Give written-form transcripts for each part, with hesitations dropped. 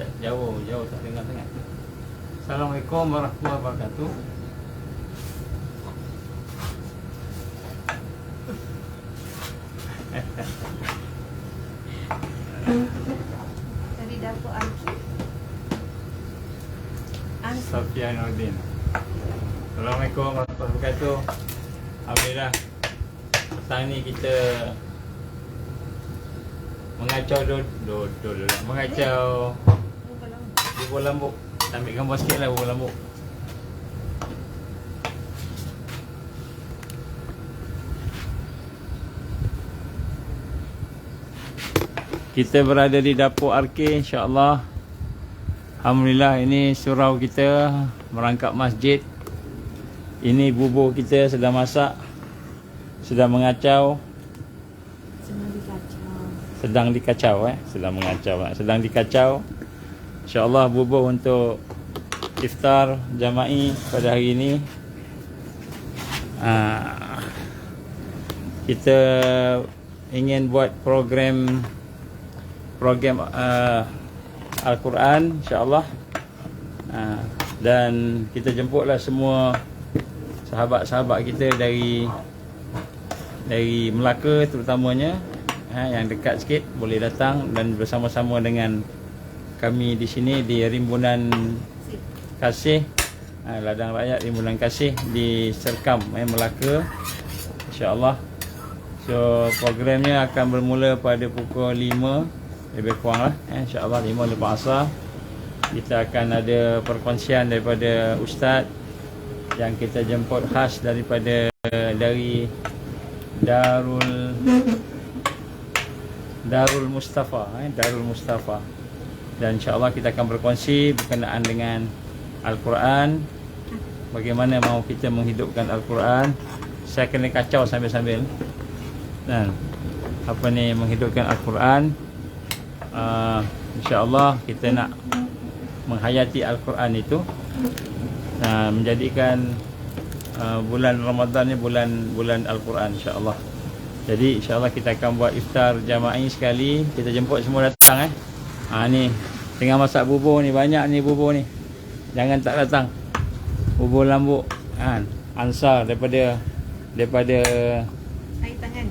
Jauh, jauh tak dengar sangat. Assalamualaikum warahmatullahi wabarakatuh. Dari dapur Arki. Safia Nordin. Assalamualaikum warahmatullahi wabarakatuh. Alhamdulillah, petang ni kita mengacau mengacau bubur lambuk. Ambil gambar sikit lah bubur lambuk. Kita berada di dapur Arki, insya-Allah. Alhamdulillah, ini surau kita merangkap masjid. Ini bubur kita sedang masak, sedang mengacau. Sedang dikacau sedang dikacau. InsyaAllah bubur untuk iftar jama'i pada hari ini. Kita ingin buat program Al-Quran, insyaAllah. Dan kita jemputlah semua sahabat-sahabat kita dari Melaka terutamanya, yang dekat sikit boleh datang dan bersama-sama dengan kami di sini di Rimbunan Kasih, Ladang Rakyat Rimbunan Kasih di Serkam, Melaka, insya-Allah. So programnya akan bermula pada pukul 5 lebih kurang lah, insya-Allah 5 lepas asar. Kita akan ada perkongsian daripada ustaz yang kita jemput khas dari Darul Mustafa, Darul Mustafa. Dan insya-Allah kita akan berkongsi berkenaan dengan Al-Quran, bagaimana mahu kita menghidupkan Al-Quran. Saya kena kacau sambil-sambil. Dan menghidupkan Al-Quran. Insya-Allah kita nak menghayati Al-Quran itu, menjadikan bulan Ramadan ni bulan Al-Quran, insya-Allah. Jadi insya-Allah kita akan buat iftar jama'i sekali. Kita jemput semua datang. Ni tengah masak bubur ni, banyak ni bubur ni. Jangan tak datang. Bubur lambuk Ansar daripada air tangan.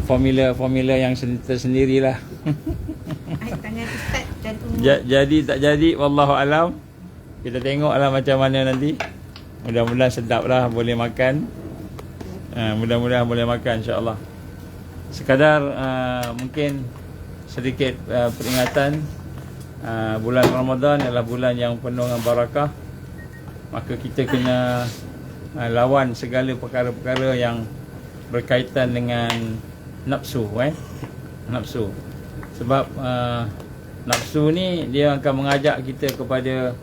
Formula yang tersendirilah. Air tangan ustaz dan umur. Jadi tak jadi wallahu alam. Kita tengoklah macam mana nanti. Mudah-mudahan sedap lah, boleh makan. Mudah-mudahan boleh makan, insya-Allah. Sekadar mungkin sedikit peringatan, bulan Ramadan adalah bulan yang penuh dengan barakah. Maka kita kena lawan segala perkara-perkara yang berkaitan dengan nafsu, nafsu. Sebab nafsu ni dia akan mengajak kita kepada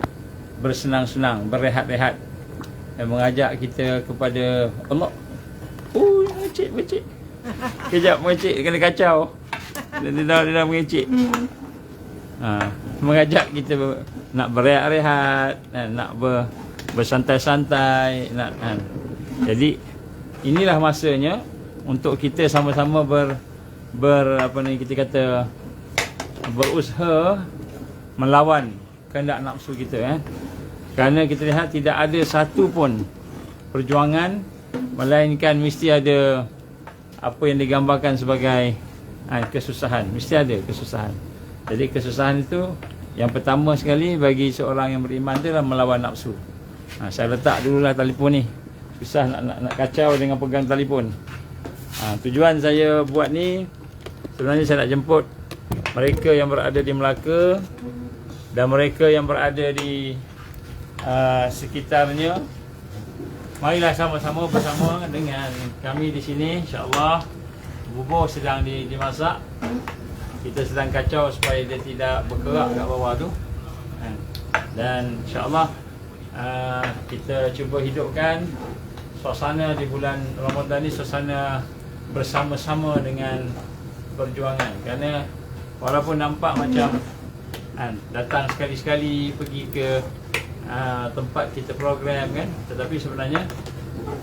bersenang-senang, berehat-rehat, dan mengajak kita kepada Allah. Mengecik. Kejap mengecik, kena kacau. Dia dah mengecik. Mengajak kita nak berehat-rehat, nak bersantai-santai, Jadi inilah masanya untuk kita sama-sama berusaha melawan kehendak nafsu kita, Kerana kita lihat tidak ada satu pun perjuangan melainkan mesti ada apa yang digambarkan sebagai kesusahan. Mesti ada kesusahan. Jadi kesusahan itu yang pertama sekali bagi seorang yang beriman itu adalah melawan nafsu. Saya letak dululah telefon ni. Susah nak kacau dengan pegang telefon. Tujuan saya buat ni sebenarnya saya nak jemput mereka yang berada di Melaka dan mereka yang berada di sekitarnya. Marilah sama-sama bersama dengan kami di sini, insya-Allah. Bubur sedang dimasak. Kita sedang kacau supaya dia tidak berkerak kat bawah tu. Dan insya-Allah kita cuba hidupkan suasana di bulan Ramadan ni, suasana bersama-sama dengan perjuangan. Kerana walaupun nampak macam datang sekali-sekali pergi ke tempat kita program, tetapi sebenarnya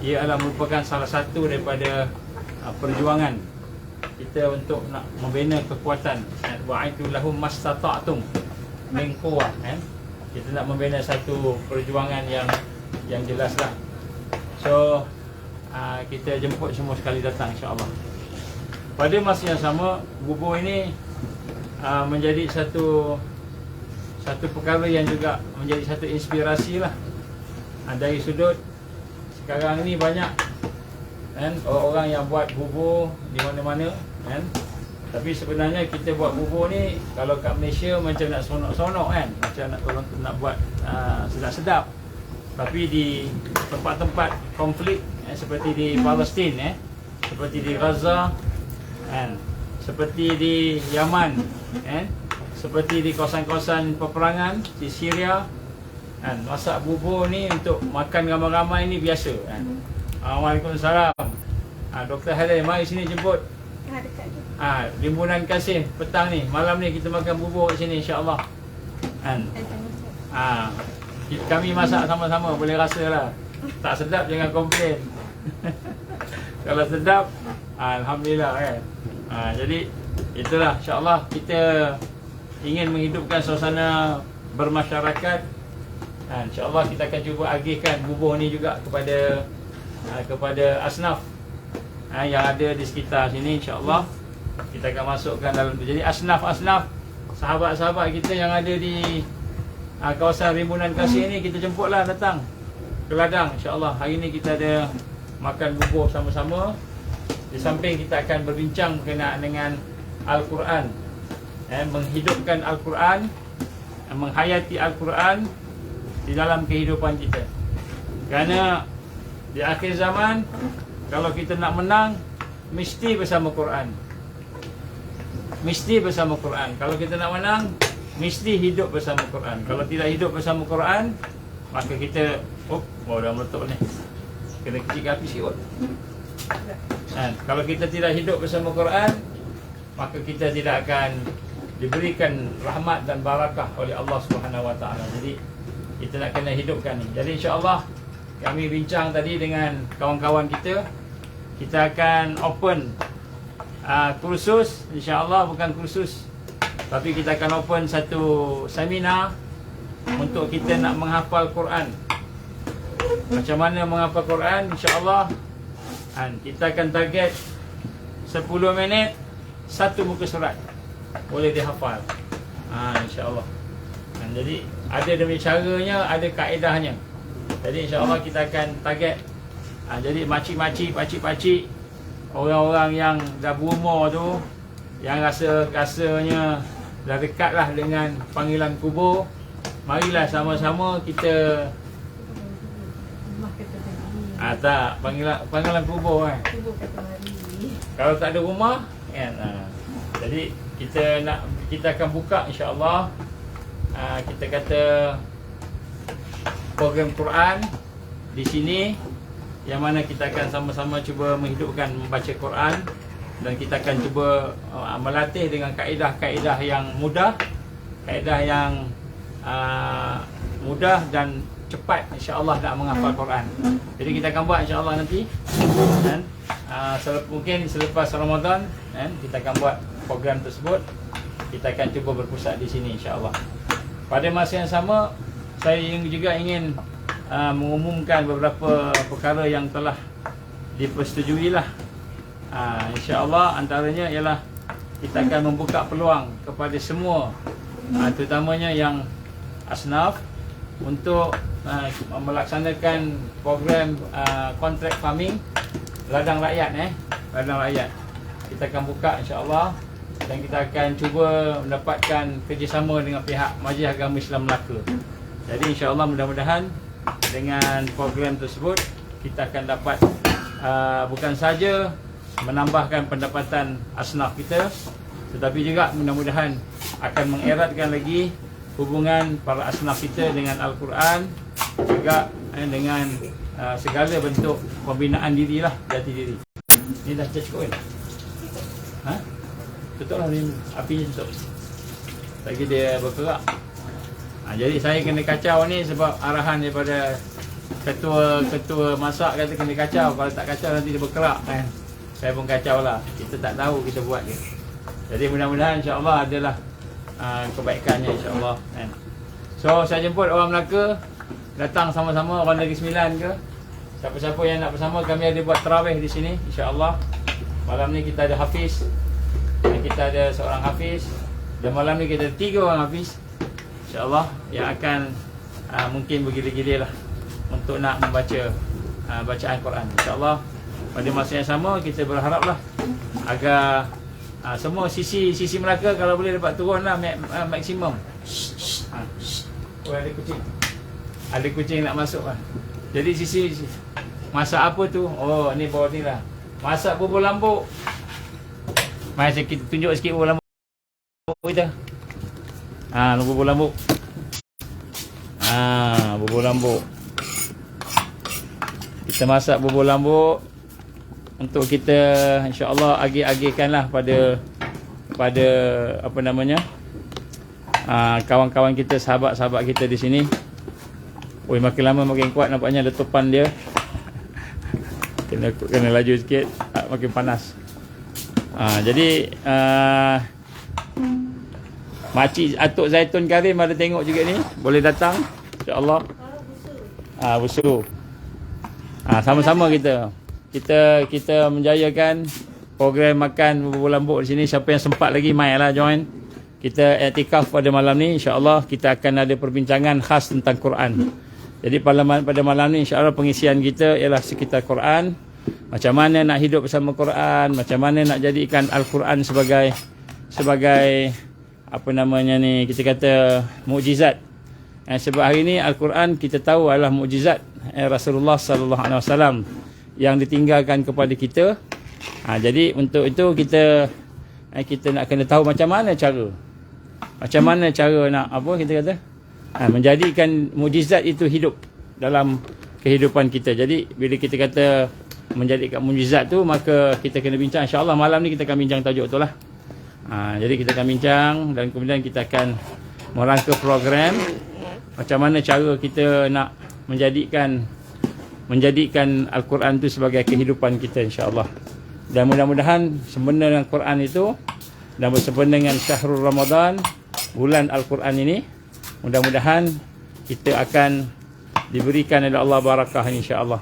ia adalah merupakan salah satu daripada perjuangan kita untuk nak membina kekuatan. Wa'aitu lahum mastata'tum. mengkuah kan. Kita nak membina satu perjuangan yang jelas lah. So kita jemput semua sekali datang insya-Allah. Pada masa yang sama, bubur ini menjadi satu perkara yang juga menjadi satu inspirasi lah. Dari sudut sekarang ini banyak kan orang-orang yang buat bubur di mana-mana kan. Tapi sebenarnya kita buat bubur ni kalau kat Malaysia macam nak sonok-sonok kan, macam nak buat sedap-sedap. Tapi di tempat-tempat konflik seperti di Palestin seperti di Gaza kan, seperti di Yaman kan, seperti di kawasan-kawasan peperangan di Syria kan, masak bubur ni untuk makan ramai-ramai ni biasa kan. Waalaikumsalam. Dr. Halil, mari sini jemput. Dekat tu. Rimbunan kasih petang ni, malam ni kita makan bubur kat sini insya-Allah. Kan? Kami masak sama-sama, boleh rasa lah. Tak sedap jangan komplain. Kalau sedap, alhamdulillah kan. Jadi itulah insya-Allah kita ingin menghidupkan suasana bermasyarakat. InsyaAllah kita akan cuba agihkan bubur ni juga kepada asnaf yang ada di sekitar sini. InsyaAllah kita akan masukkan dalam tu. Jadi asnaf-asnaf, sahabat-sahabat kita yang ada di kawasan Rimbunan Kasih ni, kita jemputlah datang ke ladang. InsyaAllah hari ni kita ada makan bubur sama-sama. Di samping kita akan berbincang berkenaan dengan Al-Quran, menghidupkan Al-Quran, menghayati Al-Quran di dalam kehidupan kita. Kerana di akhir zaman, kalau kita nak menang, mesti bersama Quran. Mesti bersama Quran. Kalau kita nak menang, mesti hidup bersama Quran. Kalau tidak hidup bersama Quran, maka kita dah meletup ni, kena kecil api sikit. Kalau kita tidak hidup bersama Quran, maka kita tidak akan diberikan rahmat dan barakah oleh Allah Subhanahu Wa Taala. Jadi kita nak kena hidupkan ni. Jadi insya-Allah kami bincang tadi dengan kawan-kawan kita. Kita akan open kursus, insya-Allah bukan kursus, tapi kita akan open satu seminar untuk kita nak menghafal Quran. Macam mana menghafal Quran, insya-Allah kita akan target 10 minit satu muka surat boleh dihafal. Insya-Allah. Jadi ada demi caranya, ada kaedahnya. Jadi insya-Allah kita akan target. Jadi makcik-makcik, pakcik-pakcik, orang-orang yang dah berumur tu, yang rasanya dah dekatlah dengan panggilan kubur, marilah sama-sama kita panggilan kubur kan. Kubur kata mari. Kalau tak ada rumah kan. Jadi kita akan buka insya-Allah. Kita kata program Quran di sini, yang mana kita akan sama-sama cuba menghidupkan membaca Quran, dan kita akan cuba melatih dengan kaedah-kaedah yang mudah, kaedah yang mudah dan cepat insya-Allah nak menghafal Quran. Jadi kita akan buat insya-Allah nanti, dan mungkin selepas Ramadan kita akan buat program tersebut. Kita akan cuba berpusat di sini insya-Allah. Pada masa yang sama, saya juga ingin mengumumkan beberapa perkara yang telah dipersetujui lah. InsyaAllah antaranya ialah kita akan membuka peluang kepada semua, terutamanya yang asnaf, untuk melaksanakan program kontrak farming ladang rakyat. Ladang rakyat kita akan buka insyaAllah, dan kita akan cuba mendapatkan kerjasama dengan pihak Majlis Agama Islam Melaka. Jadi insyaAllah mudah-mudahan dengan program tersebut kita akan dapat bukan saja menambahkan pendapatan asnaf kita, tetapi juga mudah-mudahan akan mengeratkan lagi hubungan para asnaf kita dengan Al-Quran, juga dengan segala bentuk pembinaan dirilah, jati diri. Ini dah cukup kan? Tutup lah ni, apinya tutup. Lagi dia bergerak. Jadi saya kena kacau ni sebab arahan daripada ketua masak kata kena kacau. Kalau tak kacau nanti dia berkerak kan. Saya pun kacau lah. Kita tak tahu, kita buat je. Jadi mudah-mudahan insya-Allah adalah kebaikannya insya-Allah kan. So saya jemput orang Melaka datang sama-sama, orang Negeri Sembilan ke. Siapa-siapa yang nak bersama, kami ada buat tarawih di sini insya-Allah. Malam ni kita ada hafiz. Dan kita ada seorang hafiz. Dan malam ni kita ada 3 orang hafiz. InsyaAllah yang akan mungkin bergila-gila lah untuk nak membaca bacaan Quran. InsyaAllah pada masa yang sama kita berharaplah agar semua sisi Melaka kalau boleh dapat turun lah maksimum. Oh, ada kucing. Ada kucing nak masuk lah. Jadi sisi masak apa tu? Oh ni bawah ni lah. Masak bubur lambuk. Mari kita tunjuk sikit bubur lambuk kita. Bubur lambuk. Bubur lambuk. Kita masak bubur lambuk untuk kita insya-Allah agih-agihkanlah pada apa namanya? Kawan-kawan kita, sahabat-sahabat kita di sini. Oi, makin lama makin kuat nampaknya letupan dia. Kena laju sikit, makin panas. Jadi Makcik Atuk Zaitun Karim ada tengok juga ni. Boleh datang insya-Allah. Busu. Sama-sama kita menjayakan program makan bubur lambuk di sini. Siapa yang sempat lagi mailah join. Kita i'tikaf pada malam ni insya-Allah kita akan ada perbincangan khas tentang Quran. Jadi pada malam ni insya-Allah pengisian kita ialah sekitar Quran. Macam mana nak hidup bersama Quran, macam mana nak jadikan Al-Quran sebagai apa namanya ni, kita kata mukjizat. Sebab hari ni Al-Quran kita tahu adalah mukjizat Rasulullah sallallahu alaihi wasallam yang ditinggalkan kepada kita. Jadi untuk itu kita nak kena tahu macam mana cara nak apa kita kata menjadikan mukjizat itu hidup dalam kehidupan kita. Jadi bila kita kata menjadikan mukjizat tu, maka kita kena bincang. InsyaAllah malam ni kita akan bincang tajuk tu lah. Jadi kita akan bincang dan kemudian kita akan merangka program macam mana cara kita nak menjadikan Al-Quran tu sebagai kehidupan kita insyaAllah. Dan mudah-mudahan sempena dengan Quran itu dan bersempena dengan Syahrul Ramadan, bulan Al-Quran ini, mudah-mudahan kita akan diberikan oleh Allah barakah insyaAllah.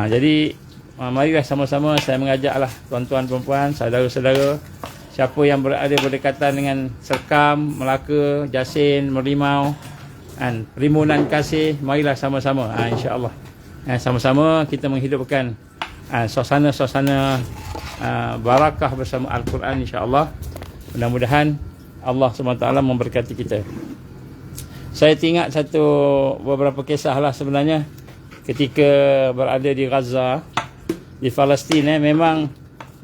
Jadi marilah sama-sama saya mengajaklah tuan-tuan perempuan, saudara-saudara, siapa yang berada berdekatan dengan Serkam, Melaka, Jasin, Merlimau, Rimunan Kasih, marilah sama-sama insya-Allah. Sama-sama kita menghidupkan suasana barakah bersama Al-Quran insya-Allah. Mudah-mudahan Allah SWT memberkati kita. Saya teringat beberapa kisah lah sebenarnya ketika berada di Gaza, di Palestin. Memang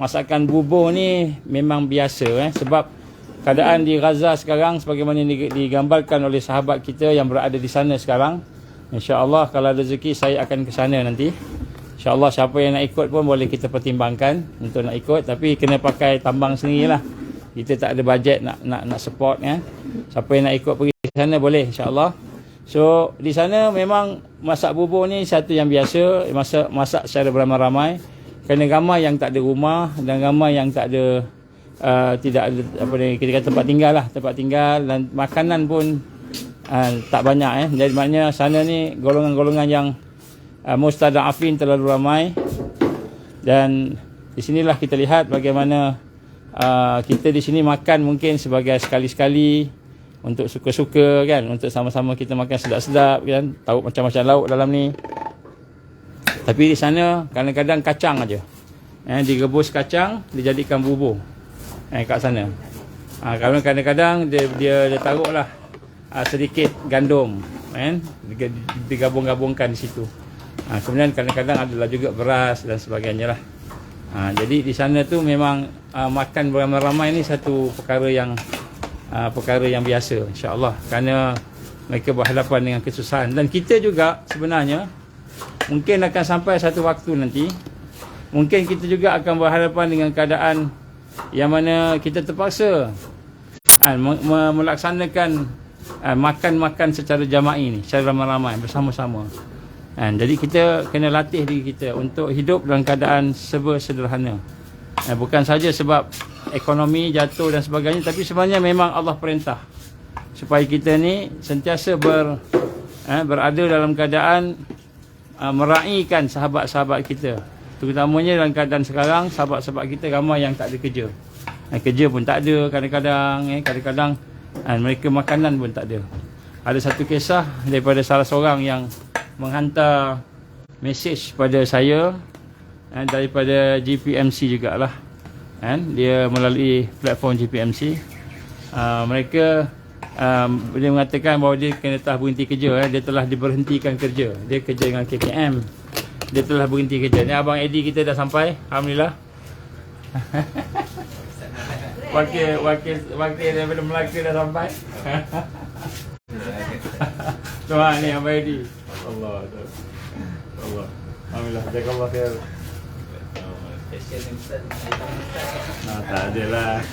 masakan bubur ni memang biasa sebab keadaan di Gaza sekarang sebagaimana digambarkan oleh sahabat kita yang berada di sana sekarang. InsyaAllah kalau ada rezeki saya akan ke sana nanti. InsyaAllah siapa yang nak ikut pun boleh kita pertimbangkan untuk nak ikut, tapi kena pakai tambang sendirilah. Kita tak ada bajet nak support Siapa yang nak ikut pergi sana boleh insyaAllah. So di sana memang masak bubur ni satu yang biasa, masak secara beramai-ramai. Kerana ramai yang tak ada rumah dan ramai yang tak ada tidak ada kita kata tempat tinggal dan makanan pun tak banyak Jadi maknanya sana ni golongan-golongan yang mustada'afin terlalu ramai. Dan di sinilah kita lihat bagaimana kita di sini makan mungkin sebagai sekali-sekali untuk suka-suka untuk sama-sama kita makan sedap-sedap tahu macam-macam lauk dalam ni. Tapi di sana kadang-kadang kacang aja. Direbus kacang dijadikan bubur kat sana. Kalau kadang-kadang dia taruhlah sedikit gandum digabung-gabungkan di situ. Kemudian kadang-kadang adalah juga beras dan sebagainya lah. Jadi di sana tu memang makan beramai-ramai ni satu perkara yang biasa insya-Allah, kerana mereka berhadapan dengan kesusahan. Dan kita juga sebenarnya mungkin akan sampai satu waktu nanti, mungkin kita juga akan berhadapan dengan keadaan yang mana kita terpaksa melaksanakan makan secara jama'i ni, secara ramai-ramai bersama-sama. Jadi kita kena latih diri kita untuk hidup dalam keadaan serba sederhana. Bukan saja sebab ekonomi jatuh dan sebagainya, tapi sebenarnya memang Allah perintah supaya kita ni sentiasa berada dalam keadaan meraihkan sahabat-sahabat kita. Terutamanya dalam keadaan sekarang, sahabat-sahabat kita ramai yang tak ada kerja. Kerja pun tak ada kadang-kadang, mereka makanan pun tak ada. Ada satu kisah daripada salah seorang yang menghantar mesej pada saya daripada GPMC jugalah. Dia melalui platform GPMC. Mereka dia mengatakan bahawa dia kena telah berhenti kerja. Dia telah diberhentikan kerja. Dia kerja dengan KPM. Dia telah berhenti kerja. Ni Abang Eddie kita dah sampai, alhamdulillah. Wakil daripada Melaka dah sampai. Tuan ni Abang Eddie. Allah. Alhamdulillah, jazakallah khair. Tak adalah.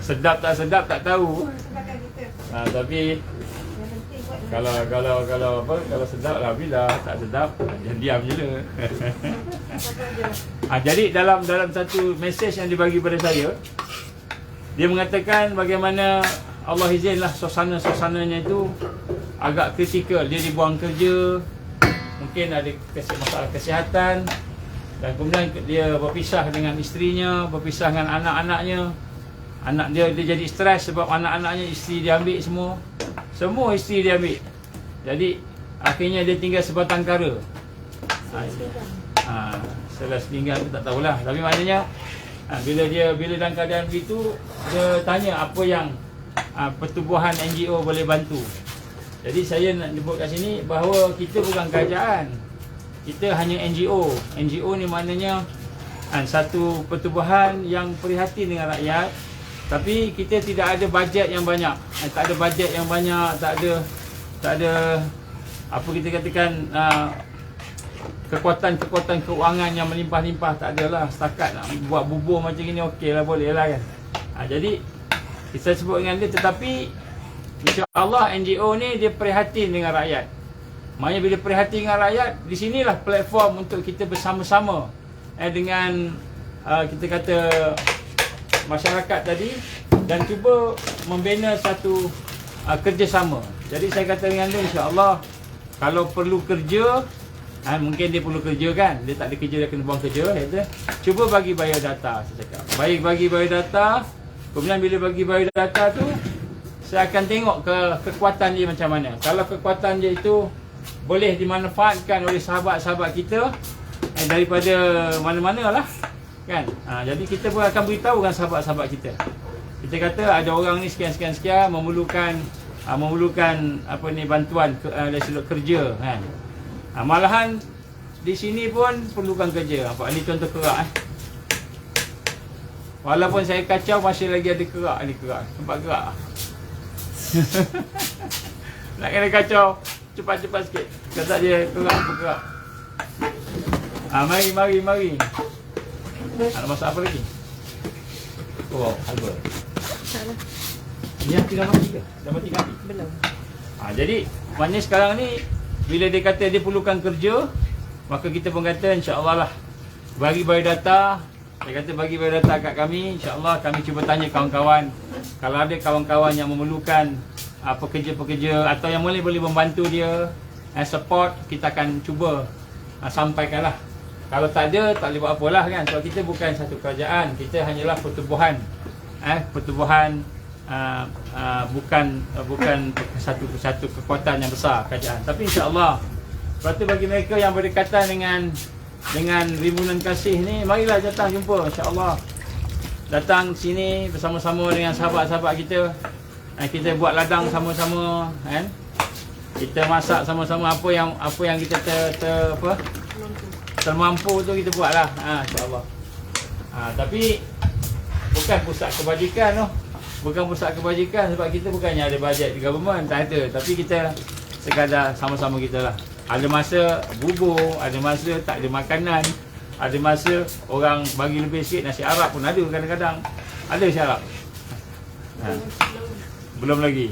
Sedap tak sedap tak tahu. Tapi kalau sedap alhamdulillah, tak sedap jangan diam je lah. Jadi dalam satu mesej yang dibagi pada saya, dia mengatakan bagaimana Allah izinlah suasana-suasananya itu agak kritikal. Dia dibuang kerja, mungkin ada masalah kesihatan, dan kemudian dia berpisah dengan isterinya, berpisah dengan anak-anaknya. Anak dia jadi stres sebab anak-anaknya isteri dia ambil semua isteri dia ambil. Jadi akhirnya dia tinggal sebatang kara. Selas pinggan tu tak tahulah, tapi maknanya bila dalam keadaan begitu, dia tanya apa yang pertubuhan NGO boleh bantu. Jadi saya nak sebut kat sini bahawa kita bukan kerajaan. Kita hanya NGO. NGO ni maknanya satu pertubuhan yang prihatin dengan rakyat. Tapi kita tidak ada bajet yang banyak. Tak ada bajet yang banyak, tak ada apa kita katakan kekuatan keuangan yang melimpah-limpah, tak adalah. Setakat nak buat bubur macam ni okeylah, boleh lah kan. Jadi kita sebut dengan dia, tetapi insya-Allah NGO ni dia prihatin dengan rakyat. Maknanya bila prihatin dengan rakyat, di sinilah platform untuk kita bersama-sama dengan kita kata masyarakat tadi, dan cuba membina satu kerjasama. Jadi saya kata dengan dia, insya-Allah kalau perlu kerja, mungkin dia perlu kerja kan, dia tak ada kerja, dia kena buang kerja, kata, cuba bagi biodata. Saya cakap bagi biodata, kemudian bila bagi biodata tu, saya akan tengok kekuatan dia macam mana. Kalau kekuatan dia itu boleh dimanfaatkan oleh sahabat-sahabat kita daripada mana-mana lah kan. Jadi kita pun akan beritahu dengan sahabat-sahabat kita. Kita kata ada orang ni sekian memerlukan apa ni, bantuan dari sudut kerja kan. Malahan di sini pun perlukan kerja. Nampak ni contoh kerak Walaupun saya kacau, masih lagi ada kerak ni, tempat kerak. Nak kena kacau cepat-cepat sikit. Kata dia kerak. Mari. Nak masak apa lagi? Oh, halwa. Salah. Ni api dah mati ke? Dah mati api? Belum. Jadi maknanya sekarang ni bila dia kata dia perlukan kerja, maka kita pun kata insya-Allah lah bagi biodata. Dia kata bagi biodata kat kami, insya-Allah kami cuba tanya kawan-kawan. Kalau ada kawan-kawan yang memerlukan pekerja-pekerja atau yang boleh membantu dia, support, kita akan cuba sampaikanlah. Kalau tak ada, tak boleh buat apalah kan. Sebab kita bukan satu kerajaan, kita hanyalah pertubuhan. Bukan satu kekuatan yang besar kerajaan. Tapi insya-Allah, lepas tu bagi mereka yang berdekatan dengan rimbunan kasih ni, marilah datang jumpa insya-Allah. Datang sini bersama-sama dengan sahabat-sahabat kita. Kita buat ladang sama-sama kan. Kita masak sama-sama apa yang kita termampu tu kita buatlah, insya-Allah. Tapi bukan pusat kebajikan tu. Bukan pusat kebajikan sebab kita bukannya ada bajet government, tak ada. Tapi kita sekadar sama-sama kita lah. Ada masa bubur, ada masa tak ada makanan, ada masa orang bagi lebih sikit, nasi Arab pun ada kadang-kadang. Ada nasi Arab. Belum lagi.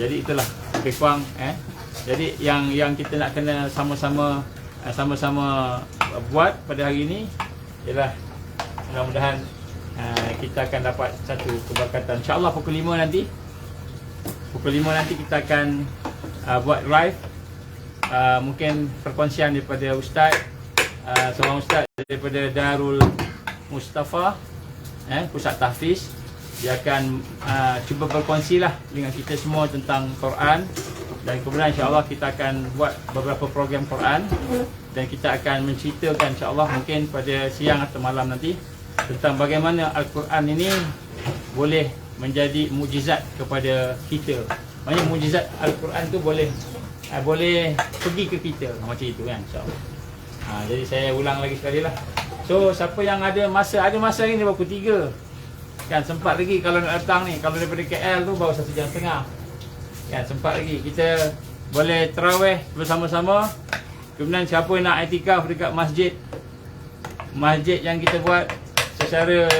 Jadi itulah lebih kurang Jadi yang kita nak kena sama-sama buat pada hari ini ialah Mudah-mudahan kita akan dapat satu keberkatan. InsyaAllah pukul 5 nanti. Pukul 5 nanti kita akan buat live. Mungkin perkongsian daripada Ustaz, seorang Ustaz daripada Darul Mustafa, Pusat Tahfiz. Dia akan cuba berkongsi lah dengan kita semua tentang Quran. Dan kemudian insyaAllah kita akan buat beberapa program Quran. Dan kita akan menceritakan insyaAllah mungkin pada siang atau malam nanti tentang bagaimana Al-Quran ini boleh menjadi mukjizat kepada kita. Maksudnya mukjizat Al-Quran tu boleh pergi ke kita macam itu kan, insyaAllah. Jadi saya ulang lagi sekali lah. So siapa yang ada masa ni pukul 3 kan, sempat lagi kalau nak datang ni. Kalau daripada KL tu baru 1 jam setengah kan, sempat lagi. Kita boleh tarawih bersama-sama. Kemudian siapa nak iktikaf dekat masjid yang kita buat secara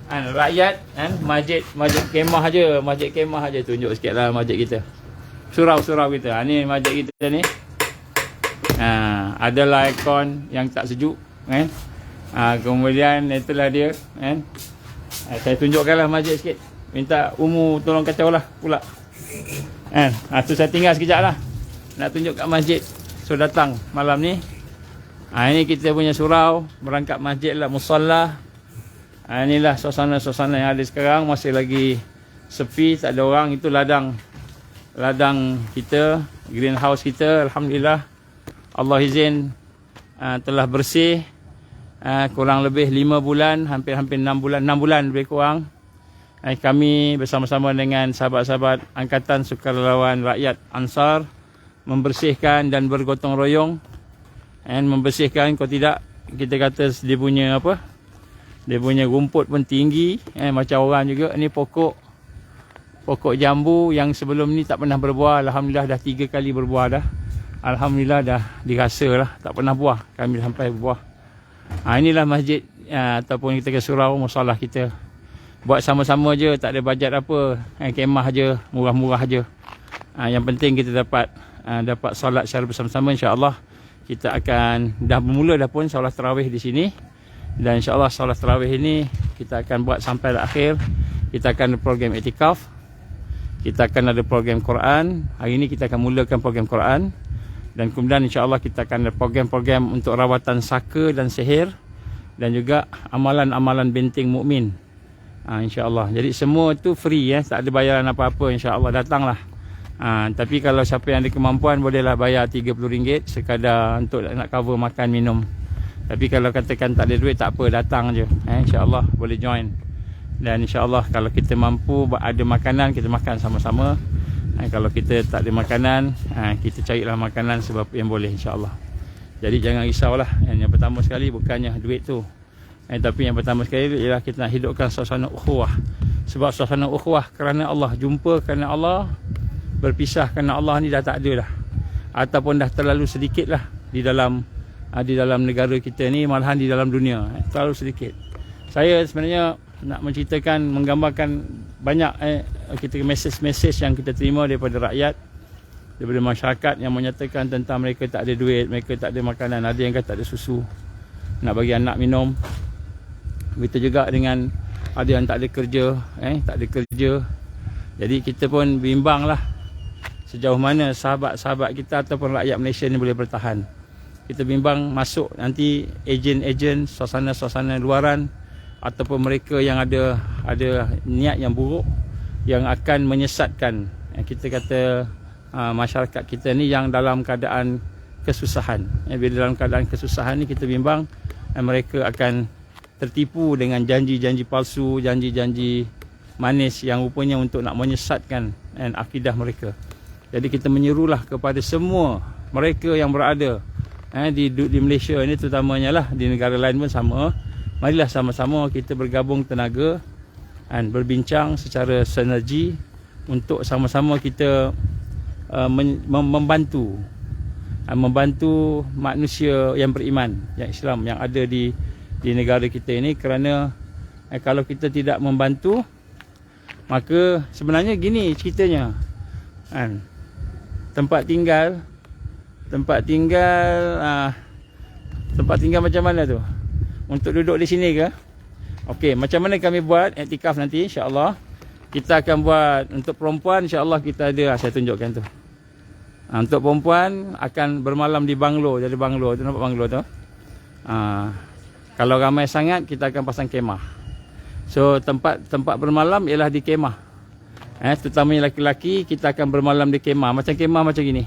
rakyat kan, masjid kemah aja, tunjuk sikitlah masjid kita, surau kita. Ni masjid kita ni. Adalah aircon yang tak sejuk kan. Kemudian itulah dia kan. Saya tunjukkanlah masjid sikit. Minta Umu tolong kacau lah pula kan. Tu saya tinggal sekejap lah, nak tunjuk kat masjid. So datang malam ni. Ini kita punya surau, merangkap masjid lah, musalla. Inilah suasana-suasana yang ada sekarang. Masih lagi sepi, tak ada orang. Itu ladang kita, greenhouse kita. Alhamdulillah, Allah izin telah bersih. Kurang lebih 5 bulan, hampir-hampir 6 bulan lebih kurang. Kami bersama-sama dengan sahabat-sahabat Angkatan Sukarelawan Rakyat Ansar membersihkan dan bergotong royong. Membersihkan, kalau tidak kita kata dia punya rumput pun tinggi, macam orang juga. Ini pokok jambu yang sebelum ni tak pernah berbuah. Alhamdulillah dah 3 kali berbuah dah. Alhamdulillah dah dirasa lah, tak pernah buah, kami sampai berbuah. Inilah masjid ataupun kita ke surau musallah kita. Buat sama-sama je, tak ada bajet apa, kemah je, murah-murah je. Yang penting kita dapat solat secara bersama-sama. InsyaAllah kita akan dah bermula dah pun solat tarawih di sini. Dan insyaAllah solat tarawih ini kita akan buat sampai akhir. Kita akan ada program iktikaf, kita akan ada program Quran. Hari ini kita akan mulakan program Quran. Dan kemudian insyaAllah kita akan ada program-program untuk rawatan saka dan sihir. Dan juga amalan-amalan benteng mukmin. InsyaAllah. Jadi semua tu free tak ada bayaran apa-apa, insyaAllah. Datanglah. Tapi kalau siapa yang ada kemampuan, bolehlah bayar RM30 sekadar untuk nak cover makan minum. Tapi kalau katakan tak ada duit, tak apa, datang je. InsyaAllah boleh join. Dan insyaAllah kalau kita mampu ada makanan, kita makan sama-sama. Kalau kita tak ada makanan, kita carilah makanan sebab yang boleh, insyaAllah. Jadi jangan risaulah. Yang pertama sekali bukannya duit tu, tapi yang pertama sekali ialah kita nak hidupkan suasana ukhuwah. Sebab suasana ukhuwah kerana Allah, jumpa kerana Allah, berpisah kerana Allah ni dah tak ada dah. Ataupun dah terlalu sedikit lah di dalam negara kita ni, malahan di dalam dunia. Terlalu sedikit. Saya sebenarnya nak menceritakan, menggambarkan banyak kita mesej-mesej yang kita terima daripada rakyat, daripada masyarakat yang menyatakan tentang mereka tak ada duit, mereka tak ada makanan, ada yang kata tak ada susu nak bagi anak minum. Begitu juga dengan ada yang tak ada kerja, tak ada kerja. Jadi kita pun bimbang lah sejauh mana sahabat-sahabat kita ataupun rakyat Malaysia ni boleh bertahan. Kita bimbang masuk nanti ejen-ejen, suasana-suasana luaran, ataupun mereka yang ada niat yang buruk yang akan menyesatkan kita kata masyarakat kita ni yang dalam keadaan kesusahan. Bila dalam keadaan kesusahan ni kita bimbang mereka akan tertipu dengan janji-janji palsu, janji-janji manis yang rupanya untuk nak menyesatkan akidah mereka. Jadi kita menyerulah kepada semua mereka yang berada di Malaysia ini terutamanya lah, di negara lain pun sama. Marilah sama-sama kita bergabung tenaga dan berbincang secara sinergi untuk sama-sama kita membantu manusia yang beriman, yang Islam yang ada di negara kita ini. Kerana kalau kita tidak membantu, maka sebenarnya gini ceritanya, tempat tinggal macam mana tu? untuk duduk di sini ke? Okey, macam mana kami buat iktikaf nanti insya-Allah? Kita akan buat untuk perempuan insya-Allah kita ada, saya tunjukkan tu. Untuk perempuan akan bermalam di banglo, jadi banglo tu nampak banglo tu. Kalau ramai sangat kita akan pasang kemah. So tempat bermalam ialah di kemah. Terutamanya laki-laki kita akan bermalam di kemah, macam kemah macam gini.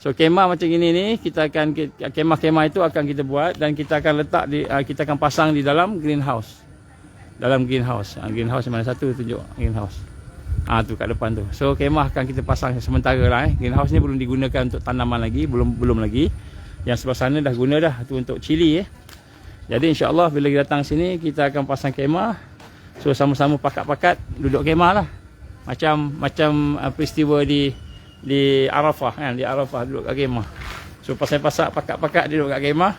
So kemah macam gini ni kita akan kemah-kemah itu akan kita buat dan kita akan letak di kita akan pasang di dalam greenhouse. Dalam greenhouse. Greenhouse mana satu tunjuk greenhouse. Tu kat depan tu. So kemah akan kita pasang sementara lah. Greenhouse ni belum digunakan untuk tanaman lagi, belum lagi. Yang sebelah sana dah guna dah tu untuk cili Jadi insya-Allah bila kita datang sini kita akan pasang kemah. So sama-sama pakat-pakat duduk kemah lah. Macam peristiwa di Arafah kan, di Arafah duduk kat kemah. So pasal-pasal pakat-pakat duduk kat kemah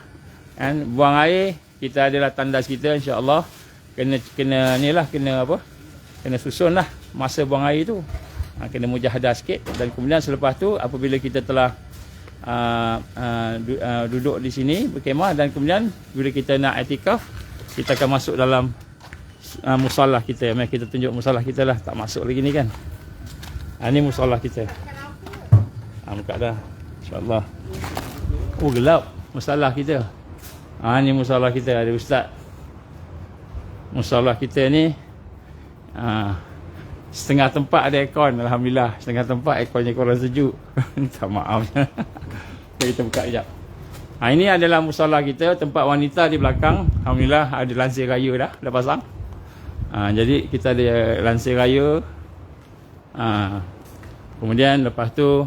kan, buang air, kita adalah tandas kita insya-Allah. Kena susun lah masa buang air tu. Kena mujahadah sikit dan kemudian selepas tu apabila kita telah duduk di sini berkemah dan kemudian bila kita nak iktikaf kita akan masuk dalam musallah kita. Mari kita tunjuk musallah kita lah, tak masuk lagi ni kan. Ni musallah kita. Buka dah insya-Allah. Gelap musallah kita. Ni musallah kita, ada ustaz. Musallah kita ni setengah tempat ada aircon, alhamdulillah. Setengah tempat airconnya kurang sejuk. Minta maaf. Kita buka sekejap. Ini adalah musallah kita, tempat wanita di belakang. Alhamdulillah ada lansir raya dah pasang. Jadi kita ada lansir raya. Kemudian lepas tu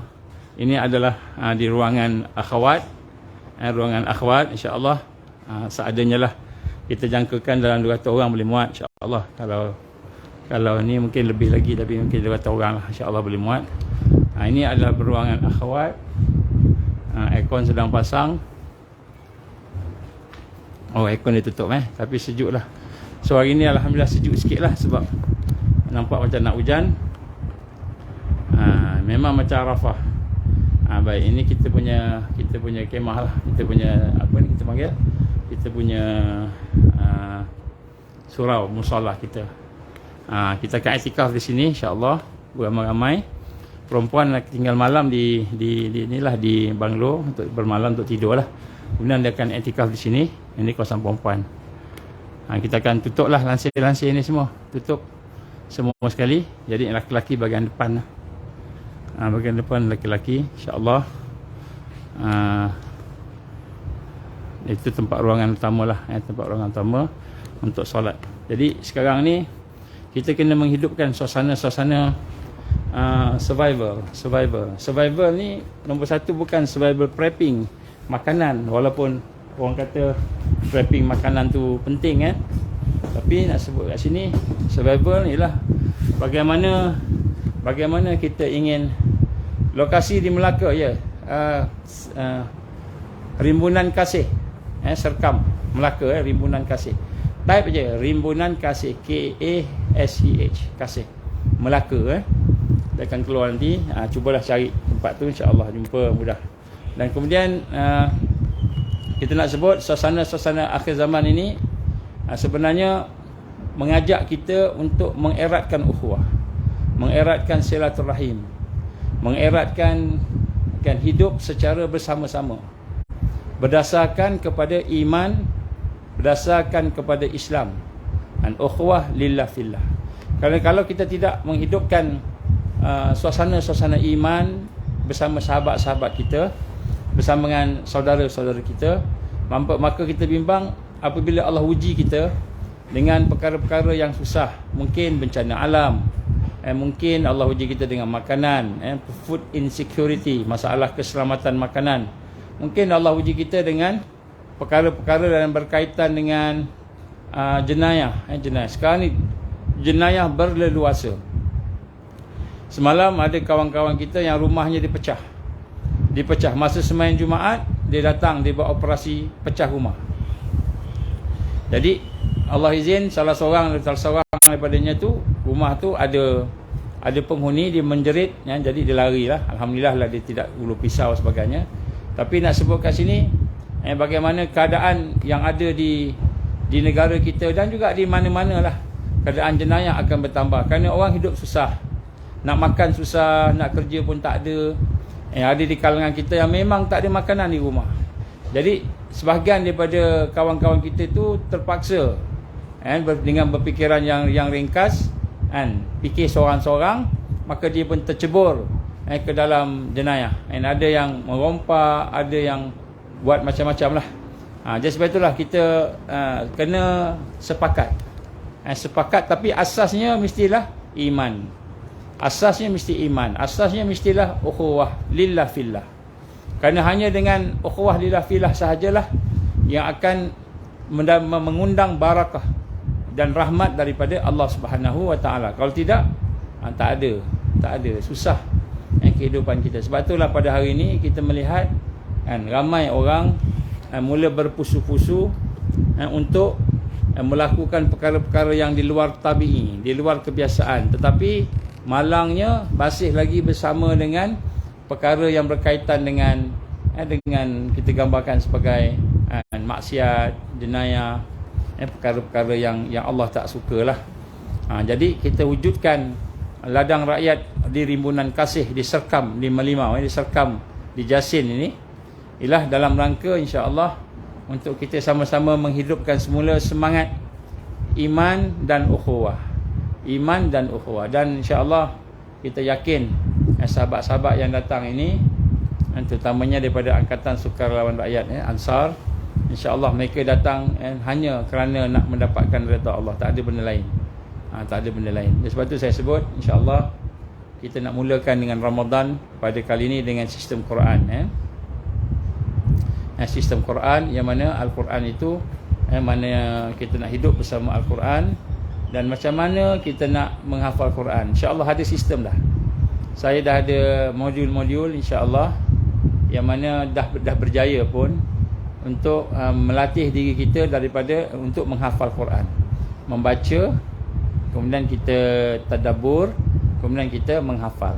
ini adalah di ruangan akhwat. Ruangan akhwat insya-Allah seadanya lah. Kita jangkakan dalam 200 orang boleh muat insya-Allah. Kalau ni mungkin lebih lagi tapi mungkin 200 orang lah insya-Allah boleh muat. Ini adalah ruangan akhwat. Aircon sedang pasang. Aircon dia tutup tapi sejuk lah. So hari ni alhamdulillah sejuk sikit lah sebab nampak macam nak hujan. Memang macam Arafah. Baik, ini kita punya kemah lah. Kita punya apa ni kita panggil? Kita punya surau musallah kita. Kita akan iktikaf di sini insya-Allah beramai-ramai. Perempuan nak tinggal malam di inilah di banglo untuk bermalam untuk tidur lah. Kemudian dia akan iktikaf di sini. Ini kawasan perempuan. Kita akan tutup lah lansir-lansir ni semua. Tutup semua sekali. Jadi laki-laki bahagian depan lah. Bahagian depan laki-laki insya-Allah. Itu tempat ruangan utama lah. Tempat ruangan utama untuk solat. Jadi sekarang ni kita kena menghidupkan suasana-suasana survival ni nombor satu bukan survival prepping makanan, walaupun orang kata prepping makanan tu penting tapi nak sebut kat sini survival ialah bagaimana kita ingin lokasi di Melaka Rimbunan Kasih Serkam Melaka Rimbunan Kasih, type je Rimbunan Kasih K-A-S-E-H Kasih Melaka dia akan keluar nanti. Cubalah cari tempat tu insya-Allah jumpa mudah. Dan kemudian kita nak sebut suasana-suasana akhir zaman ini sebenarnya mengajak kita untuk mengeratkan ukhuwah, mengeratkan silaturahim, mengeratkan hidup secara bersama-sama berdasarkan kepada iman, berdasarkan kepada Islam dan ukhuwah lillah fillah. Kalau kita tidak menghidupkan suasana-suasana iman bersama sahabat-sahabat kita, bersama dengan saudara-saudara kita, maka kita bimbang apabila Allah uji kita dengan perkara-perkara yang susah, mungkin bencana alam, mungkin Allah uji kita dengan makanan, food insecurity, masalah keselamatan makanan, mungkin Allah uji kita dengan perkara-perkara yang berkaitan dengan jenayah. Sekarang ni jenayah berleluasa. Semalam ada kawan-kawan kita yang rumahnya dipecah masa sembahyang Jumaat. Dia datang, dia buat operasi pecah rumah. Jadi Allah izin salah seorang daripadanya tu, rumah tu ada penghuni, dia menjerit jadi dia lari lah. Alhamdulillah lah dia tidak ulu pisau sebagainya. Tapi nak sebut kat sini bagaimana keadaan yang ada di di negara kita dan juga di mana-mana lah, keadaan jenayah akan bertambah. Kerana orang hidup susah, nak makan susah, nak kerja pun tak ada. Ada di kalangan kita yang memang tak ada makanan di rumah. Jadi sebahagian daripada kawan-kawan kita tu terpaksa dengan berfikiran yang ringkas, fikir seorang-seorang, maka dia pun tercebur ke dalam jenayah. Ada yang merompak, ada yang buat macam-macam lah. Jadi sebab itulah kita kena sepakat. Sepakat, tapi asasnya mestilah iman. Asasnya mesti iman. Asasnya mestilah ukhuwah lillah fillah. Kerana hanya dengan ukhuwah lillah fillah sahajalah yang akan mengundang barakah dan rahmat daripada Allah Subhanahu wa taala. Kalau tidak, tak ada, susah kehidupan kita. Sebab itulah pada hari ini kita melihat ramai orang mula berpusu-pusu untuk melakukan perkara-perkara yang di luar tabi'i, di luar kebiasaan. Tetapi malangnya masih lagi bersama dengan perkara yang berkaitan dengan kita gambarkan sebagai maksiat, jenayah, perkara-perkara yang Allah tak sukalah. Jadi kita wujudkan ladang rakyat di Rimbunan Kasih, di Serkam, di Melimau, di Serkam, di Jasin ini, ialah dalam rangka insya-Allah untuk kita sama-sama menghidupkan semula semangat iman dan ukhuwah. Iman dan ukhuwah. Dan insya-Allah kita yakin sahabat-sahabat yang datang ini, terutamanya daripada Angkatan Sukarelawan Rakyat Ansar, insya-Allah mereka datang hanya kerana nak mendapatkan redha Allah, tak ada benda lain. Tak ada benda lain. Sebab tu saya sebut insya-Allah kita nak mulakan dengan Ramadan pada kali ini dengan sistem Quran. Sistem Quran yang mana Al-Quran itu mana kita nak hidup bersama Al-Quran dan macam mana kita nak menghafal Quran. InsyaAllah ada sistem dah. Saya dah ada modul-modul insyaAllah yang mana dah berjaya pun untuk melatih diri kita daripada untuk menghafal Quran, membaca, kemudian kita tadabbur, kemudian kita menghafal.